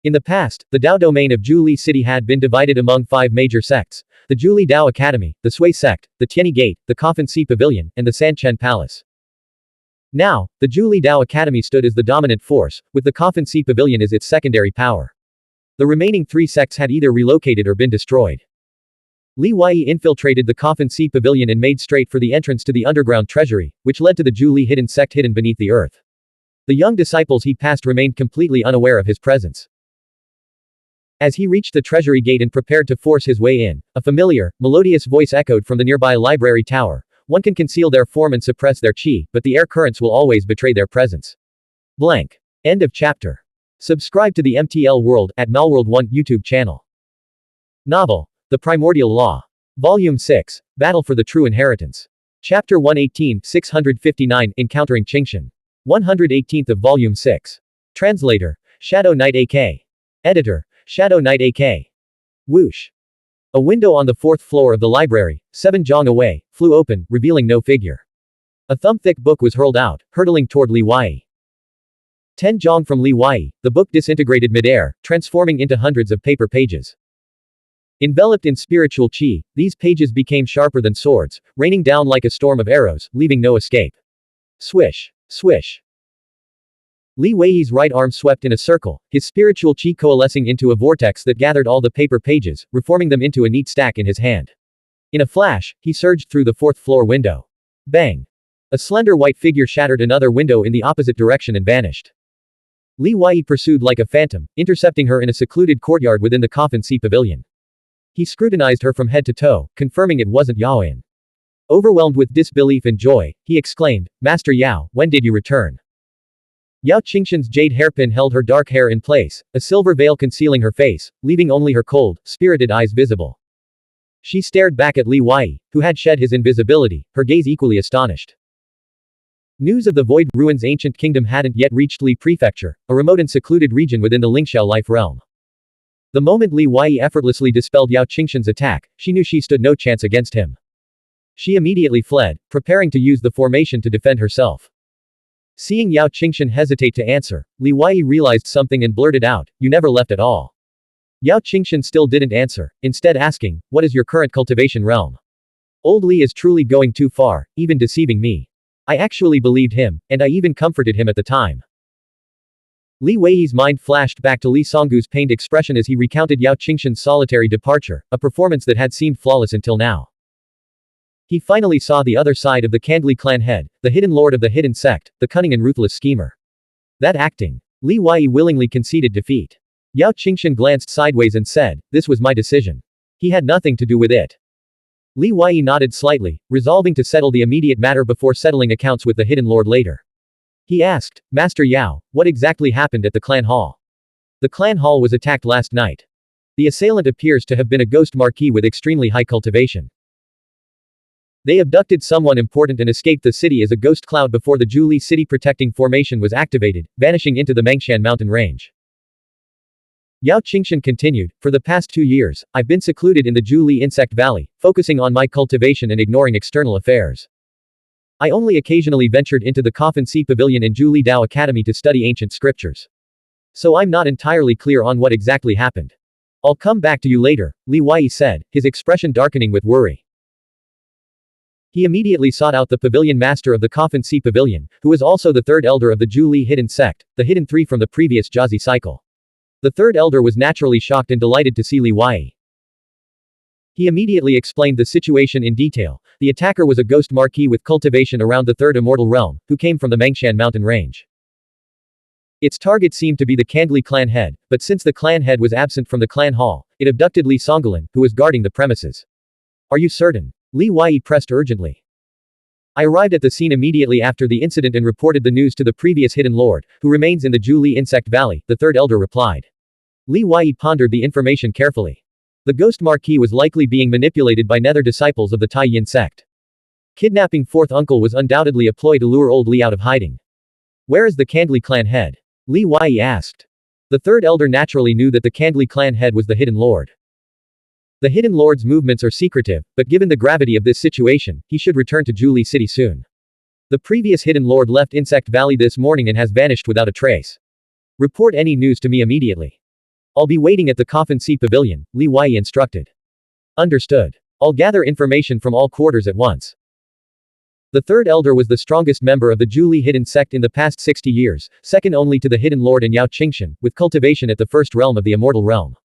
In the past, the Dao domain of Zhuli City had been divided among 5 major sects: the Zhuli Dao Academy, the Sui Sect, the Tianyi Gate, the Coffin Sea Pavilion, and the Sanchen Palace. Now, the Zhuli Dao Academy stood as the dominant force, with the Coffin Sea Pavilion as its secondary power. The remaining 3 sects had either relocated or been destroyed. Li Weiyi infiltrated the Coffin Sea Pavilion and made straight for the entrance to the underground treasury, which led to the Zhuli hidden sect hidden beneath the earth. The young disciples he passed remained completely unaware of his presence. As he reached the treasury gate and prepared to force his way in, a familiar, melodious voice echoed from the nearby library tower. One can conceal their form and suppress their qi, but the air currents will always betray their presence. Blank. End of chapter. Subscribe to the MTL World at Malworld 1 YouTube channel. Novel. The Primordial Law. Volume 6. Battle for the True Inheritance. Chapter 118, 659, Encountering Qingshan. 118th of Volume 6. Translator. Shadow Knight AK. Editor. Shadow Knight AK. Whoosh. A window on the 4th floor of the library, 7 zhang away, flew open, revealing no figure. A thumb-thick book was hurled out, hurtling toward Li Weiyi. 10 zhang from Li Weiyi, the book disintegrated midair, transforming into hundreds of paper pages. Enveloped in spiritual qi, these pages became sharper than swords, raining down like a storm of arrows, leaving no escape. Swish. Swish. Li Weiyi's right arm swept in a circle, his spiritual qi coalescing into a vortex that gathered all the paper pages, reforming them into a neat stack in his hand. In a flash, he surged through the 4th floor window. Bang! A slender white figure shattered another window in the opposite direction and vanished. Li Weiyi pursued like a phantom, intercepting her in a secluded courtyard within the Coffin Sea Pavilion. He scrutinized her from head to toe, confirming it wasn't Yaoyan. Overwhelmed with disbelief and joy, he exclaimed, "Master Yao, when did you return?" Yao Qingshan's jade hairpin held her dark hair in place, a silver veil concealing her face, leaving only her cold, spirited eyes visible. She stared back at Li Weiyi, who had shed his invisibility, her gaze equally astonished. News of the Void Ruins ancient kingdom hadn't yet reached Li Prefecture, a remote and secluded region within the Lingxiao life realm. The moment Li Weiyi effortlessly dispelled Yao Qingshan's attack, she knew she stood no chance against him. She immediately fled, preparing to use the formation to defend herself. Seeing Yao Qingshan hesitate to answer, Li Weiyi realized something and blurted out, "You never left at all." Yao Qingshan still didn't answer, instead asking, "What is your current cultivation realm?" Old Li is truly going too far, even deceiving me. I actually believed him, and I even comforted him at the time. Li Weiyi's mind flashed back to Li Songgu's pained expression as he recounted Yao Qingshan's solitary departure, a performance that had seemed flawless until now. He finally saw the other side of the Kandli clan head, the hidden lord of the hidden sect, the cunning and ruthless schemer. That acting. Li Weiyi willingly conceded defeat. Yao Qingshan glanced sideways and said, "This was my decision. He had nothing to do with it." Li Weiyi nodded slightly, resolving to settle the immediate matter before settling accounts with the hidden lord later. He asked, "Master Yao, what exactly happened at the clan hall?" The clan hall was attacked last night. The assailant appears to have been a ghost marquis with extremely high cultivation. They abducted someone important and escaped the city as a ghost cloud before the Zhuli city protecting formation was activated, vanishing into the Mengshan mountain range. Yao Qingshan continued, for the past 2 years, I've been secluded in the Zhuli insect valley, focusing on my cultivation and ignoring external affairs. I only occasionally ventured into the Coffin Sea Pavilion in Zhuli Dao Academy to study ancient scriptures. So I'm not entirely clear on what exactly happened. I'll come back to you later, Li Wei said, his expression darkening with worry. He immediately sought out the pavilion master of the Coffin Sea Pavilion, who was also the third elder of the Zhuli hidden sect, the hidden three from the previous Jiazi cycle. The third elder was naturally shocked and delighted to see Li Wei. He immediately explained the situation in detail. The attacker was a ghost marquis with cultivation around the third immortal realm, who came from the Mengshan mountain range. Its target seemed to be the Kandli clan head, but since the clan head was absent from the clan hall, it abducted Li Songolin, who was guarding the premises. Are you certain? Li Wei pressed urgently. I arrived at the scene immediately after the incident and reported the news to the previous hidden lord, who remains in the Zhuli insect valley, the third elder replied. Li Wei pondered the information carefully. The ghost marquis was likely being manipulated by nether disciples of the Tai Yin sect. Kidnapping fourth uncle was undoubtedly a ploy to lure old Li out of hiding. Where is the Kandli clan head? Li Wei asked. The third elder naturally knew that the Kandli clan head was the hidden lord. The hidden lord's movements are secretive, but given the gravity of this situation, he should return to Zhuli city soon. The previous hidden lord left Insect Valley this morning and has vanished without a trace. Report any news to me immediately. I'll be waiting at the Coffin Sea Pavilion, Li Wei instructed. Understood. I'll gather information from all quarters at once. The third elder was the strongest member of the Zhuli hidden sect in the past 60 years, second only to the hidden lord and Yao Qingshan, with cultivation at the first realm of the immortal realm.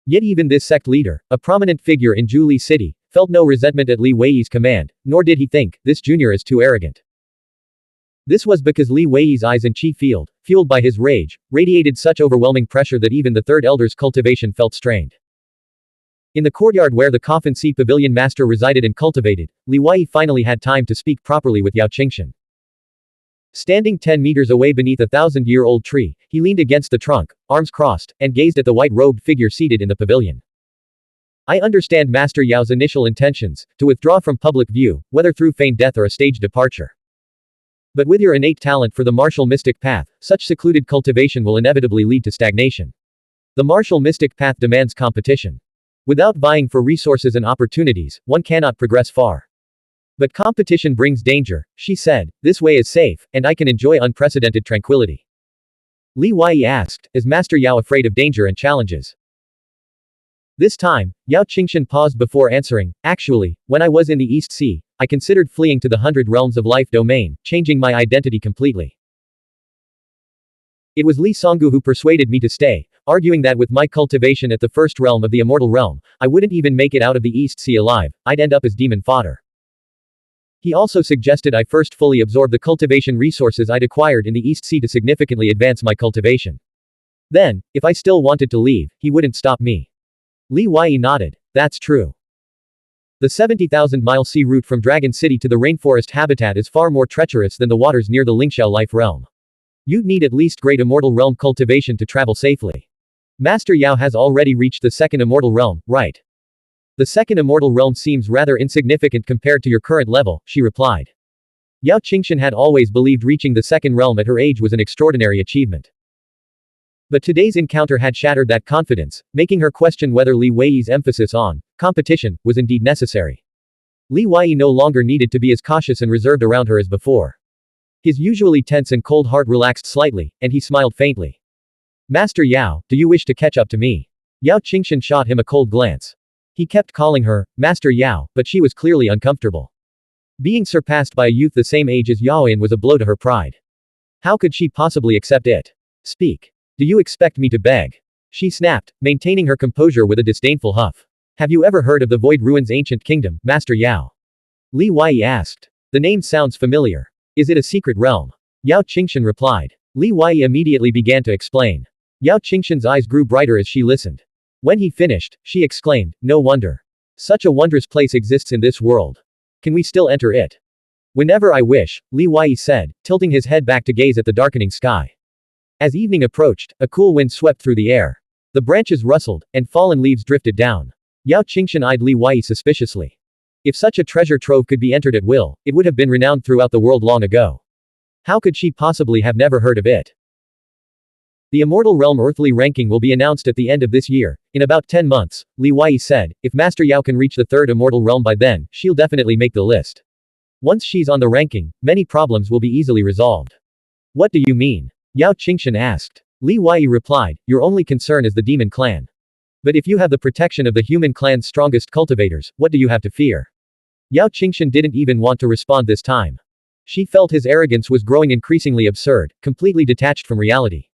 Yet even this sect leader, a prominent figure in Zhuli city, felt no resentment at Li Wei's command, nor did he think, this junior is too arrogant. This was because Li Wei's eyes and chi field, fueled by his rage, radiated such overwhelming pressure that even the third elder's cultivation felt strained. In the courtyard where the Coffin Sea Pavilion master resided and cultivated, Li Wei finally had time to speak properly with Yao Qingshan. Standing 10 meters away beneath a 1,000-year-old tree, he leaned against the trunk, arms crossed, and gazed at the white-robed figure seated in the pavilion. I understand Master Yao's initial intentions, to withdraw from public view, whether through feigned death or a staged departure. But with your innate talent for the martial mystic path, such secluded cultivation will inevitably lead to stagnation. The martial mystic path demands competition. Without vying for resources and opportunities, one cannot progress far. But competition brings danger, she said, this way is safe, and I can enjoy unprecedented tranquility. Li Wei asked, is Master Yao afraid of danger and challenges? This time, Yao Qingshan paused before answering, actually, when I was in the East Sea, I considered fleeing to the 100 Realms of Life domain, changing my identity completely. It was Li Songgu who persuaded me to stay, arguing that with my cultivation at the first realm of the immortal realm, I wouldn't even make it out of the East Sea alive, I'd end up as demon fodder. He also suggested I first fully absorb the cultivation resources I'd acquired in the East Sea to significantly advance my cultivation. Then, if I still wanted to leave, he wouldn't stop me. Li Wei nodded. That's true. The 70,000-mile sea route from Dragon City to the rainforest habitat is far more treacherous than the waters near the Lingxiao life realm. You'd need at least great immortal realm cultivation to travel safely. Master Yao has already reached the second immortal realm, right? The second immortal realm seems rather insignificant compared to your current level, she replied. Yao Qingshan had always believed reaching the second realm at her age was an extraordinary achievement. But today's encounter had shattered that confidence, making her question whether Li Wei's emphasis on competition was indeed necessary. Li Wei no longer needed to be as cautious and reserved around her as before. His usually tense and cold heart relaxed slightly, and he smiled faintly. Master Yao, do you wish to catch up to me? Yao Qingshan shot him a cold glance. He kept calling her Master Yao, but she was clearly uncomfortable. Being surpassed by a youth the same age as Yaoyan was a blow to her pride. How could she possibly accept it? Speak. Do you expect me to beg? She snapped, maintaining her composure with a disdainful huff. Have you ever heard of the Void Ruins Ancient Kingdom, Master Yao? Li Wei asked. The name sounds familiar. Is it a secret realm? Yao Qingshan replied. Li Wei immediately began to explain. Yao Qingshan's eyes grew brighter as she listened. When he finished, she exclaimed, no wonder. Such a wondrous place exists in this world. Can we still enter it? Whenever I wish, Li Wei said, tilting his head back to gaze at the darkening sky. As evening approached, a cool wind swept through the air. The branches rustled, and fallen leaves drifted down. Yao Qingshan eyed Li Wei suspiciously. If such a treasure trove could be entered at will, it would have been renowned throughout the world long ago. How could she possibly have never heard of it? The Immortal Realm Earthly ranking will be announced at the end of this year, in about 10 months, Li Wei said. If Master Yao can reach the third Immortal Realm by then, she'll definitely make the list. Once she's on the ranking, many problems will be easily resolved. What do you mean? Yao Qingshan asked. Li Wei replied, your only concern is the demon clan. But if you have the protection of the human clan's strongest cultivators, what do you have to fear? Yao Qingshan didn't even want to respond this time. She felt his arrogance was growing increasingly absurd, completely detached from reality.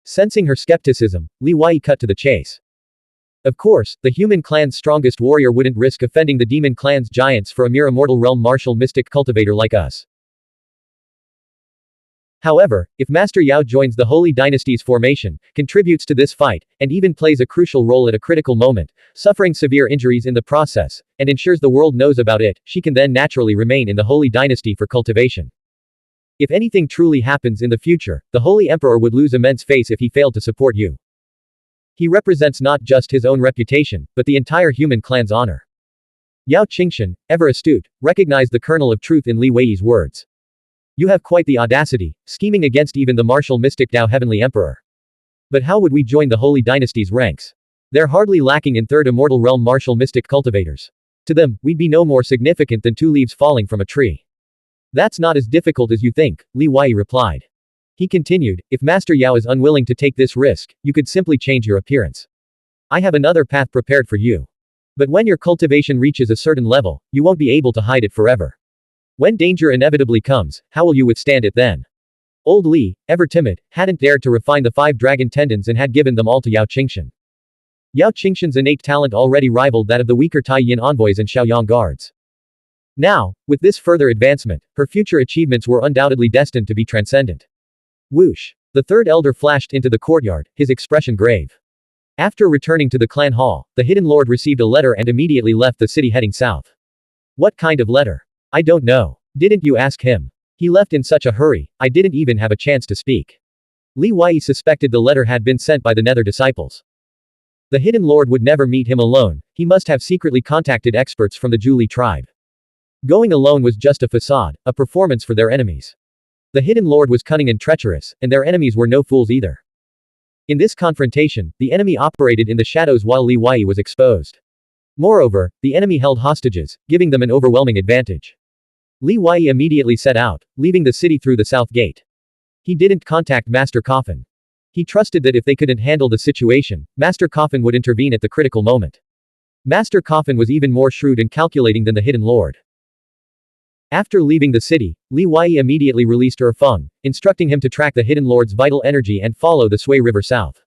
Sensing her skepticism, Li Wei cut to the chase. Of course, the human clan's strongest warrior wouldn't risk offending the demon clan's giants for a mere immortal realm martial mystic cultivator like us. However, if Master Yao joins the Holy Dynasty's formation, contributes to this fight, and even plays a crucial role at a critical moment, suffering severe injuries in the process, and ensures the world knows about it, she can then naturally remain in the Holy Dynasty for cultivation. If anything truly happens in the future, the Holy Emperor would lose immense face if he failed to support you. He represents not just his own reputation, but the entire human clan's honor. Yao Qingshan, ever astute, recognized the kernel of truth in Li Wei's words. You have quite the audacity, scheming against even the martial mystic Tao Heavenly Emperor. But how would we join the Holy Dynasty's ranks? They're hardly lacking in third immortal realm martial mystic cultivators. To them, we'd be no more significant than 2 leaves falling from a tree. That's not as difficult as you think, Li Wei replied. He continued, if Master Yao is unwilling to take this risk, you could simply change your appearance. I have another path prepared for you. But when your cultivation reaches a certain level, you won't be able to hide it forever. When danger inevitably comes, how will you withstand it then? Old Li, ever timid, hadn't dared to refine the 5 dragon tendons and had given them all to Yao Qingshan. Yao Qingshan's innate talent already rivaled that of the weaker Tai Yin envoys and Xiaoyang guards. Now, with this further advancement, her future achievements were undoubtedly destined to be transcendent. Whoosh! The third elder flashed into the courtyard, his expression grave. After returning to the clan hall, the Hidden Lord received a letter and immediately left the city heading south. What kind of letter? I don't know. Didn't you ask him? He left in such a hurry, I didn't even have a chance to speak. Li Wei suspected the letter had been sent by the Nether disciples. The Hidden Lord would never meet him alone, he must have secretly contacted experts from the Zhu Li tribe. Going alone was just a facade, a performance for their enemies. The Hidden Lord was cunning and treacherous, and their enemies were no fools either. In this confrontation, the enemy operated in the shadows while Li Wei was exposed. Moreover, the enemy held hostages, giving them an overwhelming advantage. Li Wei immediately set out, leaving the city through the south gate. He didn't contact Master Coffin. He trusted that if they couldn't handle the situation, Master Coffin would intervene at the critical moment. Master Coffin was even more shrewd and calculating than the Hidden Lord. After leaving the city, Li Wei immediately released Feng, instructing him to track the Hidden Lord's vital energy and follow the Sui River south.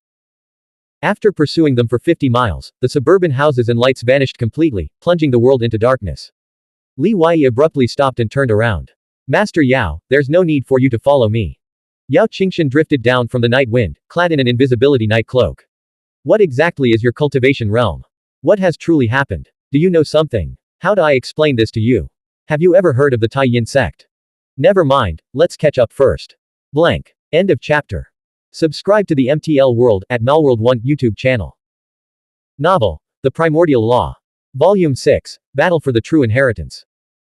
After pursuing them for 50 miles, the suburban houses and lights vanished completely, plunging the world into darkness. Li Wei abruptly stopped and turned around. Master Yao, there's no need for you to follow me. Yao Qingshan drifted down from the night wind, clad in an invisibility night cloak. What exactly is your cultivation realm? What has truly happened? Do you know something? How do I explain this to you? Have you ever heard of the Tai Yin sect? Never mind, let's catch up first. Blank. End of chapter. Subscribe to the MTL World at Malworld 1 YouTube channel. Novel. The Primordial Law. Volume 6. Battle for the True Inheritance.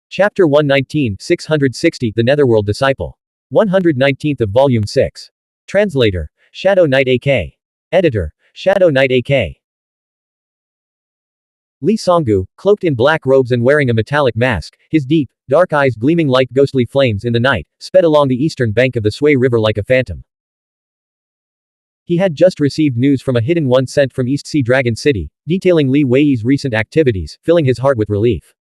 Chapter 119, 660, The Netherworld Disciple. 119th of Volume 6. Translator. Shadow Knight AK. Editor. Shadow Knight AK. Li Songgu, cloaked in black robes and wearing a metallic mask, his deep, dark eyes gleaming like ghostly flames in the night, sped along the eastern bank of the Sui River like a phantom. He had just received news from a hidden one sent from East Sea Dragon City, detailing Li Wei's recent activities, filling his heart with relief.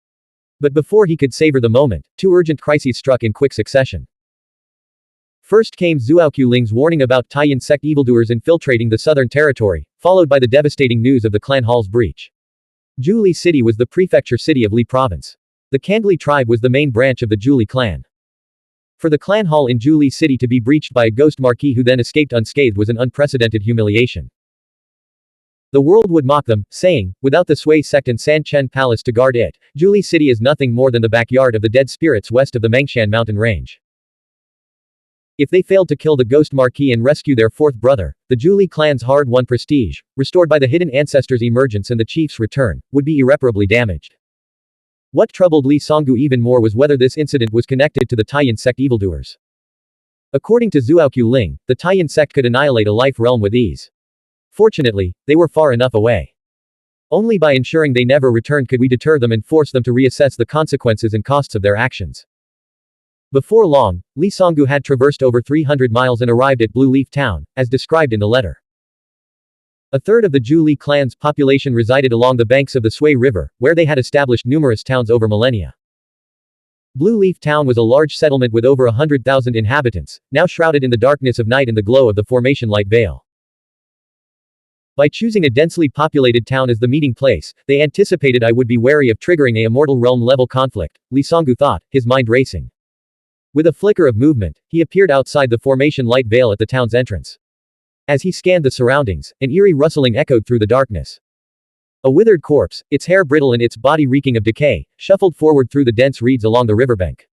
But before he could savor the moment, 2 urgent crises struck in quick succession. First came Zuoqiu Ling's warning about Tai Yin sect evildoers infiltrating the southern territory, followed by the devastating news of the clan hall's breach. Zhu Li City was the prefecture city of Li Province. The Kangli tribe was the main branch of the Zhu Li clan. For the clan hall in Zhu Li City to be breached by a ghost marquis who then escaped unscathed was an unprecedented humiliation. The world would mock them, saying, without the Sui sect and San Chen Palace to guard it, Zhu Li City is nothing more than the backyard of the dead spirits west of the Mengshan mountain range. If they failed to kill the Ghost Marquis and rescue their fourth brother, the Zhu clan's hard-won prestige, restored by the hidden ancestors' emergence and the chief's return, would be irreparably damaged. What troubled Li Songgu even more was whether this incident was connected to the Taiyan sect evildoers. According to Zhuoqiu Ling, the Taiyan sect could annihilate a life realm with ease. Fortunately, they were far enough away. Only by ensuring they never returned could we deter them and force them to reassess the consequences and costs of their actions. Before long, Li Songgu had traversed over 300 miles and arrived at Blue Leaf Town, as described in the letter. A third of the Zhu clan's population resided along the banks of the Sui River, where they had established numerous towns over millennia. Blue Leaf Town was a large settlement with over 100,000 inhabitants, now shrouded in the darkness of night and the glow of the formation light veil. By choosing a densely populated town as the meeting place, they anticipated I would be wary of triggering a Immortal Realm level conflict, Li Songgu thought, his mind racing. With a flicker of movement, he appeared outside the formation light veil at the town's entrance. As he scanned the surroundings, an eerie rustling echoed through the darkness. A withered corpse, its hair brittle and its body reeking of decay, shuffled forward through the dense reeds along the riverbank.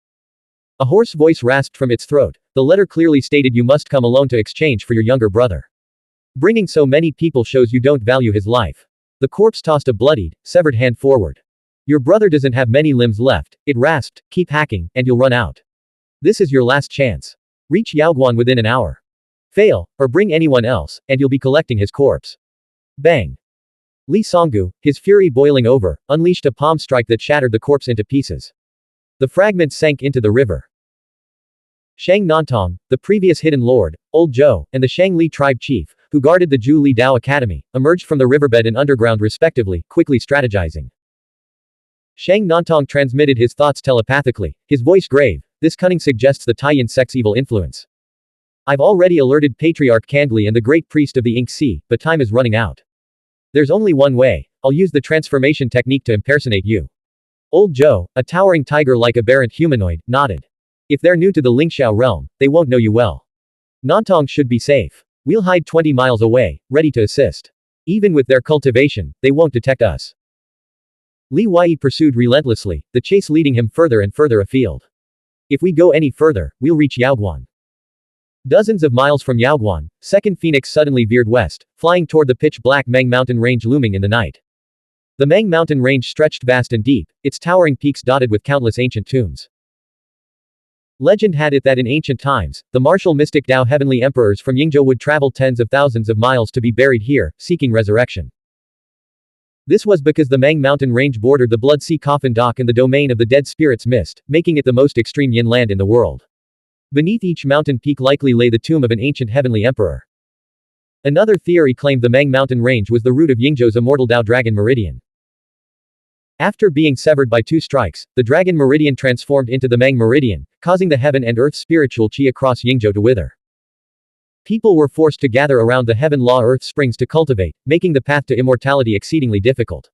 A hoarse voice rasped from its throat. The letter clearly stated, "You must come alone to exchange for your younger brother. Bringing so many people shows you don't value his life." The corpse tossed a bloodied, severed hand forward. "Your brother doesn't have many limbs left," it rasped, "keep hacking, and you'll run out. This is your last chance. Reach Yaoguan within an hour. Fail, or bring anyone else, and you'll be collecting his corpse." Bang! Li Songgu, his fury boiling over, unleashed a palm strike that shattered the corpse into pieces. The fragments sank into the river. Shang Nantong, the previous hidden lord, Old Zhou, and the Shang Li tribe chief, who guarded the Zhu Li Dao Academy, emerged from the riverbed and underground respectively, quickly strategizing. Shang Nantong transmitted his thoughts telepathically, his voice grave. "This cunning suggests the Taiyan sect's evil influence. I've already alerted Patriarch Kangli and the Great Priest of the Ink Sea, but time is running out. There's only one way. I'll use the transformation technique to impersonate you." Old Zhou, a towering tiger like aberrant humanoid, nodded. "If they're new to the Lingxiao realm, they won't know you well. Nantong should be safe. We'll hide 20 miles away, ready to assist. Even with their cultivation, they won't detect us." Li Wei pursued relentlessly, the chase leading him further and further afield. "If we go any further, we'll reach Yaoguan." Dozens of miles from Yaoguan, Second Phoenix suddenly veered west, flying toward the pitch-black Meng Mountain Range looming in the night. The Meng Mountain Range stretched vast and deep, its towering peaks dotted with countless ancient tombs. Legend had it that in ancient times, the martial mystic Dao heavenly emperors from Yingzhou would travel tens of thousands of miles to be buried here, seeking resurrection. This was because the Meng Mountain Range bordered the Blood Sea Coffin Dock and the domain of the Dead Spirits Mist, making it the most extreme yin land in the world. Beneath each mountain peak likely lay the tomb of an ancient heavenly emperor. Another theory claimed the Meng Mountain Range was the root of Yingzhou's immortal Dao Dragon Meridian. After being severed by 2 strikes, the Dragon Meridian transformed into the Meng Meridian, causing the heaven and earth spiritual chi across Yingzhou to wither. People were forced to gather around the heaven law earth springs to cultivate, making the path to immortality exceedingly difficult.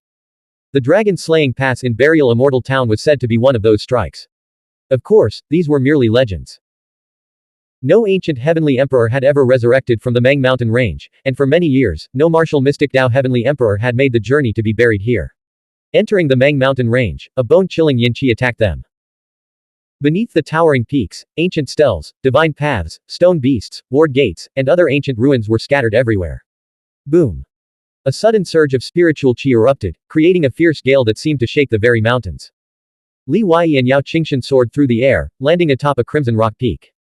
The dragon-slaying pass in Burial Immortal Town was said to be one of those strikes. Of course, these were merely legends. No ancient heavenly emperor had ever resurrected from the Meng Mountain Range, and for many years, no martial mystic Dao heavenly emperor had made the journey to be buried here. Entering the Meng Mountain Range, a bone-chilling yin qi attacked them. Beneath the towering peaks, ancient steles, divine paths, stone beasts, ward gates, and other ancient ruins were scattered everywhere. Boom! A sudden surge of spiritual qi erupted, creating a fierce gale that seemed to shake the very mountains. Li Wei and Yao Qingshan soared through the air, landing atop a crimson rock peak.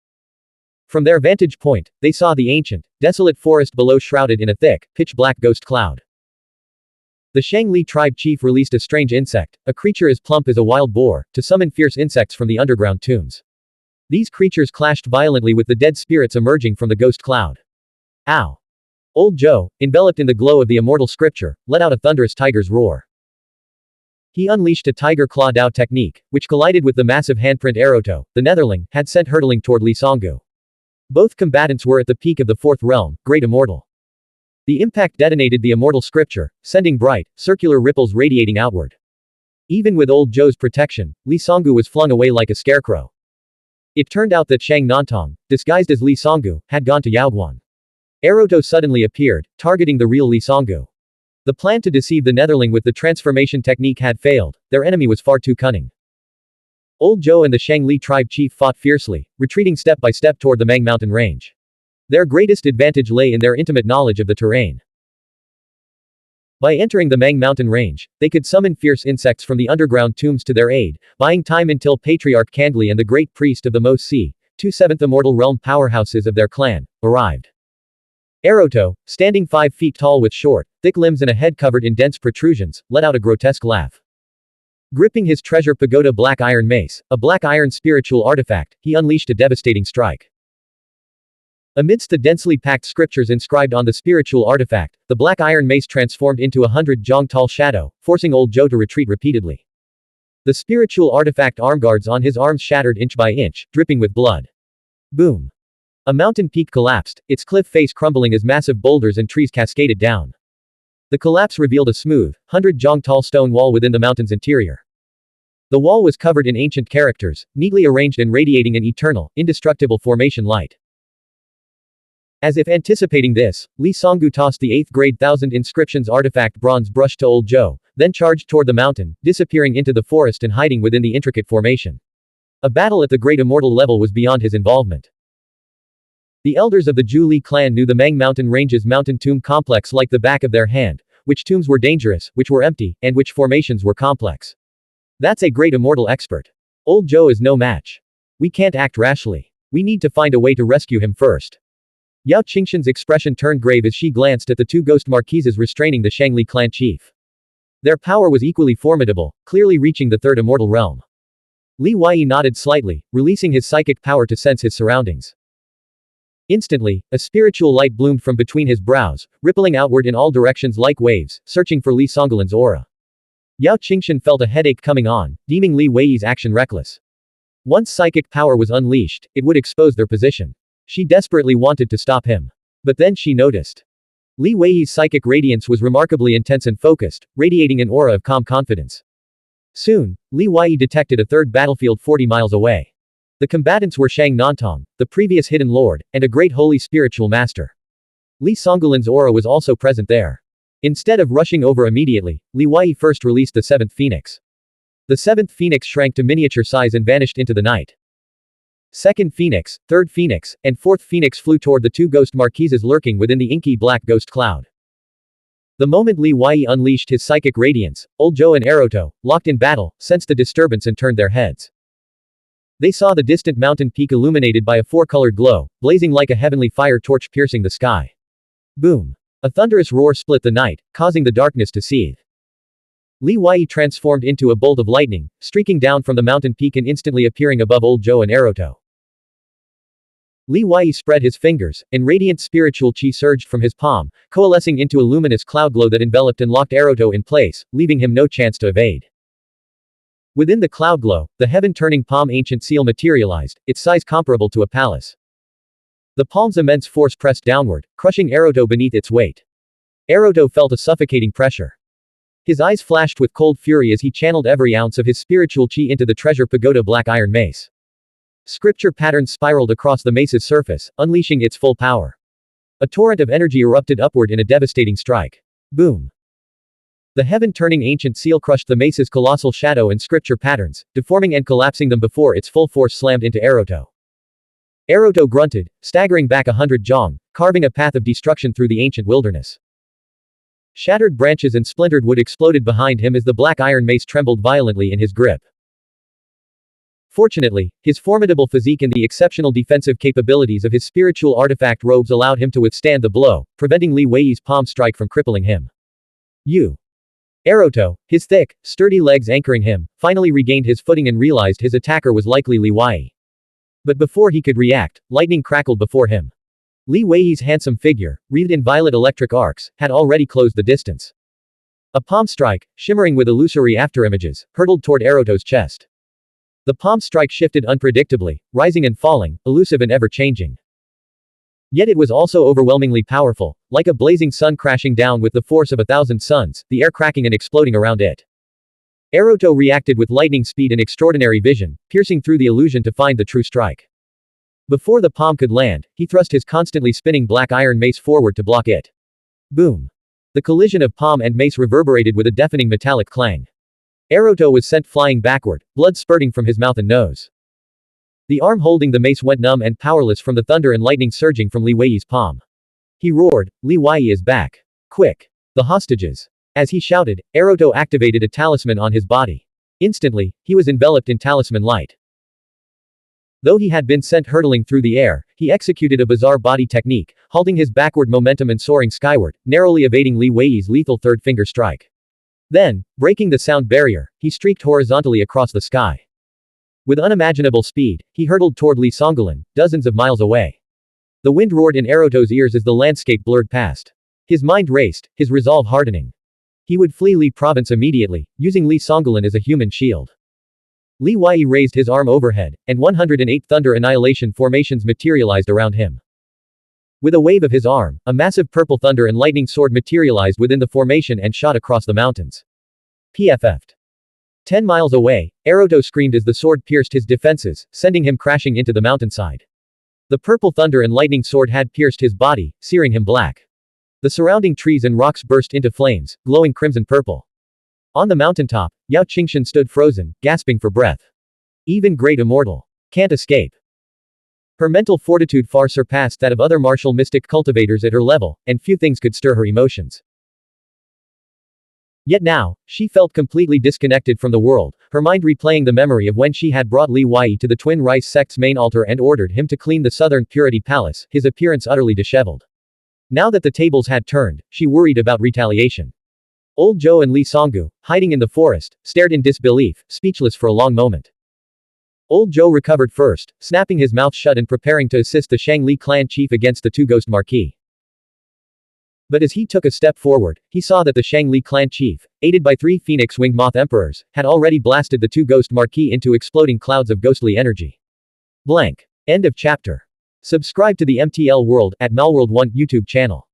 From their vantage point, they saw the ancient, desolate forest below shrouded in a thick, pitch-black ghost cloud. The Shang Li tribe chief released a strange insect, a creature as plump as a wild boar, to summon fierce insects from the underground tombs. These creatures clashed violently with the dead spirits emerging from the ghost cloud. Ow! Old Zhou, enveloped in the glow of the immortal scripture, let out a thunderous tiger's roar. He unleashed a tiger claw Dao technique, which collided with the massive handprint Eroto, the Netherling, had sent hurtling toward Li Songgu. Both combatants were at the peak of the fourth realm, Great Immortal. The impact detonated the immortal scripture, sending bright, circular ripples radiating outward. Even with Old Zhou's protection, Li Songgu was flung away like a scarecrow. It turned out that Shang Nantong, disguised as Li Songgu, had gone to Yaoguan. Eroto suddenly appeared, targeting the real Li Songgu. The plan to deceive the Netherling with the transformation technique had failed, their enemy was far too cunning. Old Zhou and the Shangli tribe chief fought fiercely, retreating step by step toward the Mang mountain range. Their greatest advantage lay in their intimate knowledge of the terrain. By entering the Mang mountain range, they could summon fierce insects from the underground tombs to their aid, buying time until Patriarch Kandli and the great priest of the Mo Si, 2/7 Immortal Realm powerhouses of their clan, arrived. Eroto, standing 5 feet tall with short, thick limbs and a head covered in dense protrusions, let out a grotesque laugh. Gripping his treasure pagoda black iron mace, a black iron spiritual artifact, he unleashed a devastating strike. Amidst the densely packed scriptures inscribed on the spiritual artifact, the black iron mace transformed into a 100-jong-tall shadow, forcing Old Zhou to retreat repeatedly. The spiritual artifact armguards on his arms shattered inch by inch, dripping with blood. Boom. A mountain peak collapsed, its cliff face crumbling as massive boulders and trees cascaded down. The collapse revealed a smooth, 100-jong-tall stone wall within the mountain's interior. The wall was covered in ancient characters, neatly arranged and radiating an eternal, indestructible formation light. As if anticipating this, Li Songgu tossed the 8th grade 1000 inscriptions artifact bronze brush to Old Zhou, then charged toward the mountain, disappearing into the forest and hiding within the intricate formation. A battle at the great immortal level was beyond his involvement. The elders of the Zhu Li clan knew the Mang mountain range's mountain tomb complex like the back of their hand, which tombs were dangerous, which were empty, and which formations were complex. That's a great immortal expert. Old Zhou is no match. We can't act rashly. We need to find a way to rescue him first. Yao Qingshan's expression turned grave as she glanced at the 2 ghost marquises restraining the Shangli clan chief. Their power was equally formidable, clearly reaching the 3rd immortal realm. Li Wei nodded slightly, releasing his psychic power to sense his surroundings. Instantly, a spiritual light bloomed from between his brows, rippling outward in all directions like waves, searching for Li Songgulan's aura. Yao Qingshan felt a headache coming on, deeming Li Wei's action reckless. Once psychic power was unleashed, it would expose their position. She desperately wanted to stop him. But then she noticed. Li Wei's psychic radiance was remarkably intense and focused, radiating an aura of calm confidence. Soon, Li Wei detected a 3rd battlefield 40 miles away. The combatants were Shang Nantong, the previous hidden lord, and a great holy spiritual master. Li Songgulan's aura was also present there. Instead of rushing over immediately, Li Wei first released the 7th phoenix. The 7th phoenix shrank to miniature size and vanished into the night. 2nd phoenix, 3rd phoenix, and 4th phoenix flew toward the 2 ghost marquises lurking within the inky black ghost cloud. The moment Li Wei unleashed his psychic radiance, Old Zhou and Eroto, locked in battle, sensed the disturbance and turned their heads. They saw the distant mountain peak illuminated by a 4-colored glow, blazing like a heavenly fire torch piercing the sky. Boom. A thunderous roar split the night, causing the darkness to seethe. Li Wei transformed into a bolt of lightning, streaking down from the mountain peak and instantly appearing above Old Zhou and Eroto. Li Wei spread his fingers, and radiant spiritual chi surged from his palm, coalescing into a luminous cloud glow that enveloped and locked Eroto in place, leaving him no chance to evade. Within the cloud glow, the heaven-turning palm ancient seal materialized, its size comparable to a palace. The palm's immense force pressed downward, crushing Eroto beneath its weight. Eroto felt a suffocating pressure. His eyes flashed with cold fury as he channeled every ounce of his spiritual chi into the treasure pagoda black iron mace. Scripture patterns spiraled across the mace's surface, unleashing its full power. A torrent of energy erupted upward in a devastating strike. Boom. The heaven-turning ancient seal crushed the mace's colossal shadow and scripture patterns, deforming and collapsing them before its full force slammed into Eroto. Eroto grunted, staggering back 100 jong, carving a path of destruction through the ancient wilderness. Shattered branches and splintered wood exploded behind him as the black iron mace trembled violently in his grip. Fortunately, his formidable physique and the exceptional defensive capabilities of his spiritual artifact robes allowed him to withstand the blow, preventing Li Wei's palm strike from crippling him. Eroto, his thick, sturdy legs anchoring him, finally regained his footing and realized his attacker was likely Li Wei. But before he could react, lightning crackled before him. Li Wei's handsome figure, wreathed in violet electric arcs, had already closed the distance. A palm strike, shimmering with illusory afterimages, hurtled toward Eroto's chest. The palm strike shifted unpredictably, rising and falling, elusive and ever-changing. Yet it was also overwhelmingly powerful, like a blazing sun crashing down with the force of 1,000 suns, the air cracking and exploding around it. Eroto reacted with lightning speed and extraordinary vision, piercing through the illusion to find the true strike. Before the palm could land, he thrust his constantly spinning black iron mace forward to block it. Boom. The collision of palm and mace reverberated with a deafening metallic clang. Eroto was sent flying backward, blood spurting from his mouth and nose. The arm holding the mace went numb and powerless from the thunder and lightning surging from Li Wei's palm. He roared, "Li Wei is back. Quick! The hostages!" As he shouted, Eroto activated a talisman on his body. Instantly, he was enveloped in talisman light. Though he had been sent hurtling through the air, he executed a bizarre body technique, halting his backward momentum and soaring skyward, narrowly evading Li Wei's lethal third finger strike. Then, breaking the sound barrier, he streaked horizontally across the sky. With unimaginable speed, he hurtled toward Li Songolin, dozens of miles away. The wind roared in Eroto's ears as the landscape blurred past. His mind raced, his resolve hardening. He would flee Li province immediately, using Li Songolin as a human shield. Li Wei raised his arm overhead, and 108 thunder annihilation formations materialized around him. With a wave of his arm, a massive purple thunder and lightning sword materialized within the formation and shot across the mountains. PFF'd. 10 miles away, Eroto screamed as the sword pierced his defenses, sending him crashing into the mountainside. The purple thunder and lightning sword had pierced his body, searing him black. The surrounding trees and rocks burst into flames, glowing crimson purple. On the mountaintop, Yao Qingshan stood frozen, gasping for breath. Even great immortal can't escape. Her mental fortitude far surpassed that of other martial mystic cultivators at her level, and few things could stir her emotions. Yet now, she felt completely disconnected from the world, her mind replaying the memory of when she had brought Li Wei to the Twin Rice sect's main altar and ordered him to clean the Southern Purity Palace, his appearance utterly disheveled. Now that the tables had turned, she worried about retaliation. Old Zhou and Li Songgu, hiding in the forest, stared in disbelief, speechless for a long moment. Old Zhou recovered first, snapping his mouth shut and preparing to assist the Shangli clan chief against the two Ghost Marquis. But as he took a step forward, he saw that the Shangli clan chief, aided by 3 phoenix-winged moth emperors, had already blasted the two Ghost Marquis into exploding clouds of ghostly energy. Blank. End of chapter. Subscribe to the MTL World at Malworld 1 YouTube channel.